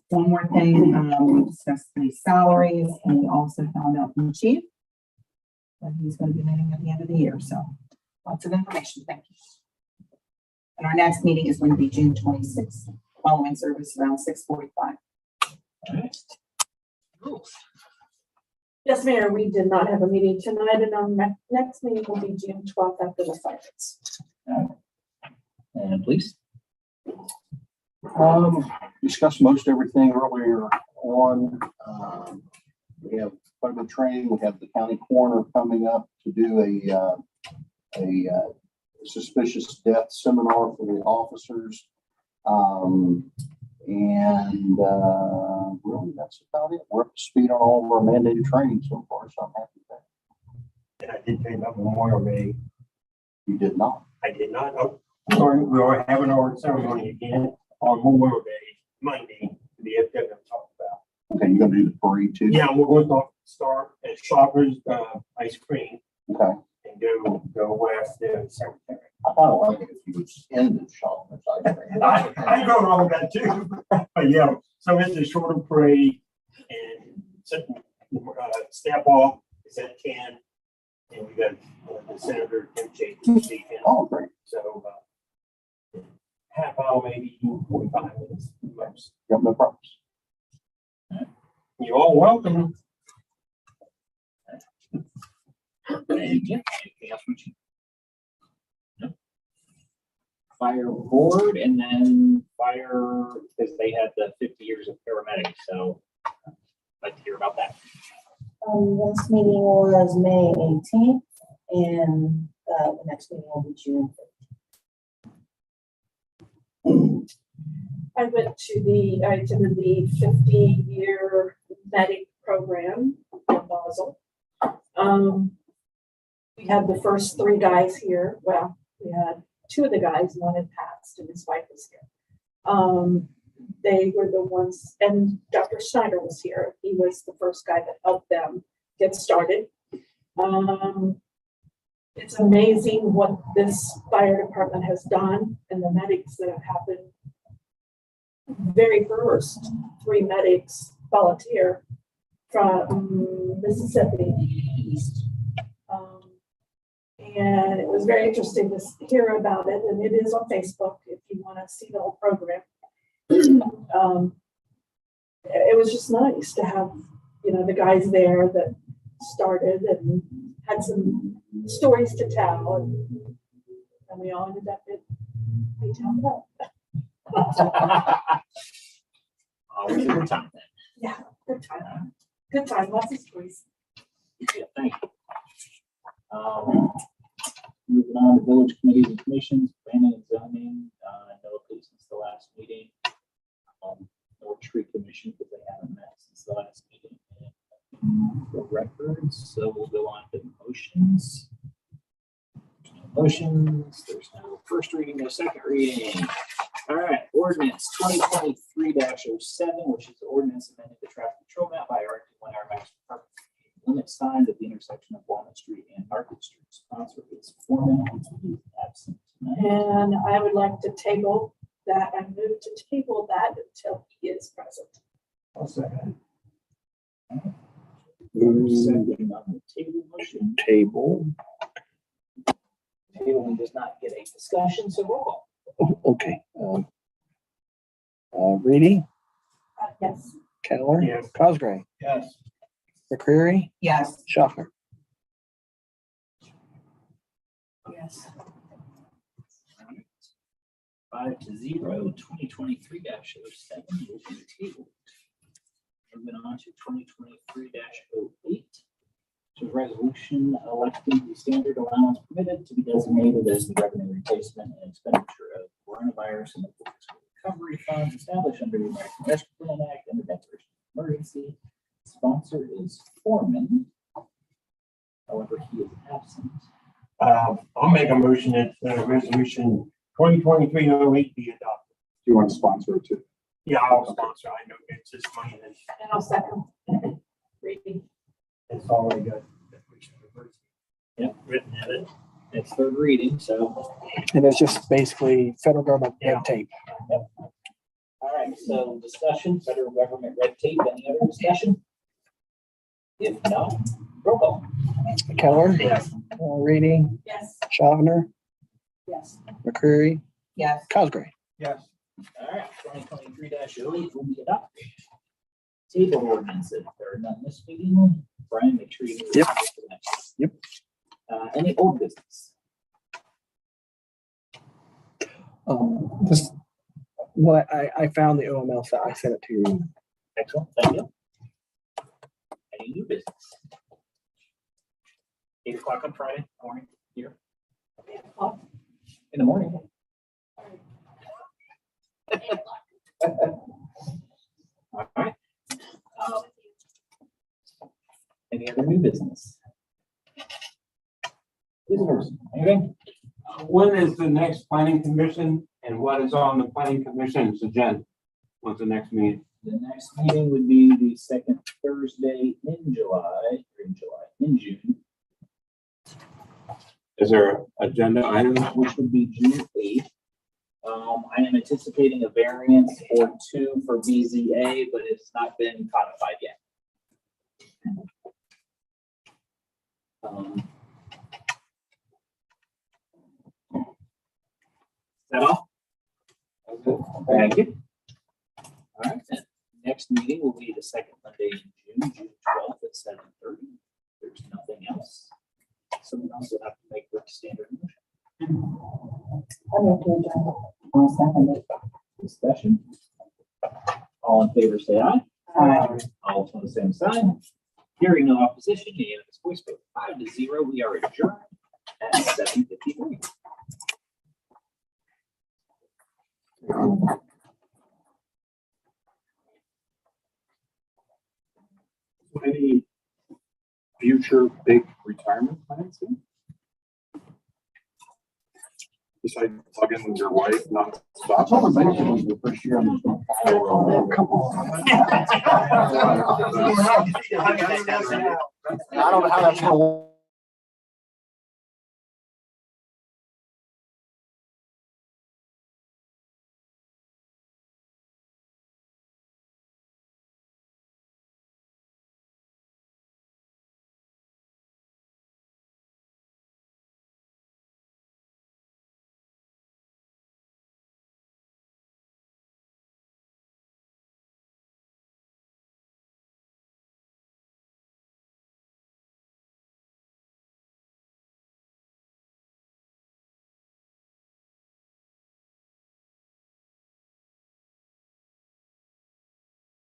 One more thing, we discussed the salaries, and we also found out from the chief that he's going to be meeting at the end of the year. So lots of information. Thank you. And our next meeting is going to be June 26th, following service around 6:45. All right. Rules. Yes, Mayor, we did not have a meeting tonight, and our next meeting will be June 12th after the finance. And please. Discussed most everything earlier on. We have quite a bit of training. We have the county coroner coming up to do a suspicious death seminar for the officers. Really, that's about it. We're up to speed on all of our mandated training so far, so I'm happy with that. And I did tell you about Memorial Day. You did not. I did not. Oh, sorry, we are having our ceremony again on Memorial Day, Monday, the FW talked about. Okay, you're gonna do the parade too? Yeah, we're going to start at Shoppers Ice Cream Okay. and go west to Secretary. I thought like it if you just ended shopping. I go wrong with that too. But yeah, so it's a shorter parade and step off is at 10. And we got the Senator Tim Chase. Oh, great. So half hour, maybe 45 minutes. Max. Yep, no problems. You're all welcome. Anything else from you? No. Fire board, and then fire, because they had the 50 years of paramedics, so I'd like to hear about that. Last meeting was May 18th, and the next meeting will be June 5th. I attended the 50-year medic program in Basel. We had the first 3 guys here. Well, we had 2 of the guys, one had passed and his wife was here. They were the ones, and Dr. Schneider was here. He was the first guy that helped them get started. It's amazing what this fire department has done and the medics that have happened. Very first 3 medics volunteer from Mississippi. And it was very interesting to hear about it, and it is on Facebook if you want to see the whole program. It was just nice to have, the guys there that started and had some stories to tell, and we all ended up at Baytown Hill. Always a good time then. Yeah, good time. Good time, lots of stories. Yeah, thank you. Moving on to village committees and commissions, planning and zoning, no updates since the last meeting. No tree commission because they haven't met since the last meeting. The records, so we'll go on to motions. There's no motions, there's no first reading, no second reading. All right, ordinance 2023-07, which is the ordinance amending the traffic control map by erecting 1 hour maximum parking limit signs at the intersection of Walnut Street and Market Street. Sponsor is Foreman, who is absent tonight. And I would like to table that. I move to table that until he is present. I'll second. Second on the table motion. Table. Tabling does not get a discussion, so roll call. Oh, okay. Reedy, Yes. Keller. Yes. Cosgray, Yes. McCreary, Yes. Schaffner. Yes. 5-0, 2023-07 will be tabled. Moving on to 2023-08, which is resolution electing the standard allowance permitted to be designated as the revenue replacement and expenditure of coronavirus and the fiscal recovery funds established under the American Rescue Plan Act and the Declaration of Emergency. Sponsor is Foreman. However, he is absent. I'll make a motion that resolution 2023-08 be adopted. Do you want to sponsor it too? Yeah, I'll sponsor. I know it's just money that's, And I'll second. Reading. it's already got. Yep. Written in it. It's third reading, so. And it's just basically federal government Yeah. red tape. All right, so discussion, federal government red tape, any other discussion? If not, roll call. Keller. Yes. Reedy, Yes. Schaffner, Yes. McCreary, Yes. Cosgray. Yes. All right, 2023-08 will be adopted. Table ordinances, there are none this meeting. Brian, make sure you. Yep. Yep. Any old business? Just what I found the OML, so I sent it to you. Excellent, thank you. Any new business? 8 o'clock on Friday morning here. 8 o'clock. In the morning. All right. Any other new business? Visitors, anything? When is the next planning commission and what is on the planning commission's agenda? What's the next meeting? The next meeting would be the second Thursday in June, Is there an agenda item? which would be June 8th. I am anticipating a variance or 2 for BZA, but it's not been codified yet. Is that all? Thank you. All right, then. Next meeting will be the second Monday in June 12th at 7:30. There's nothing else. Someone else will have to make the standard motion. I move to adjourn. I'll second it. Discussion. All in favor, say aye. Aye. All on the same side. Hearing no opposition, unanimous voice vote 5-0. We are adjourned at 7:53. Any future big retirement plans? Besides plugging with your wife, not stop. Someone mentioned it was the first year on the. Come on. I don't know how that's gonna work.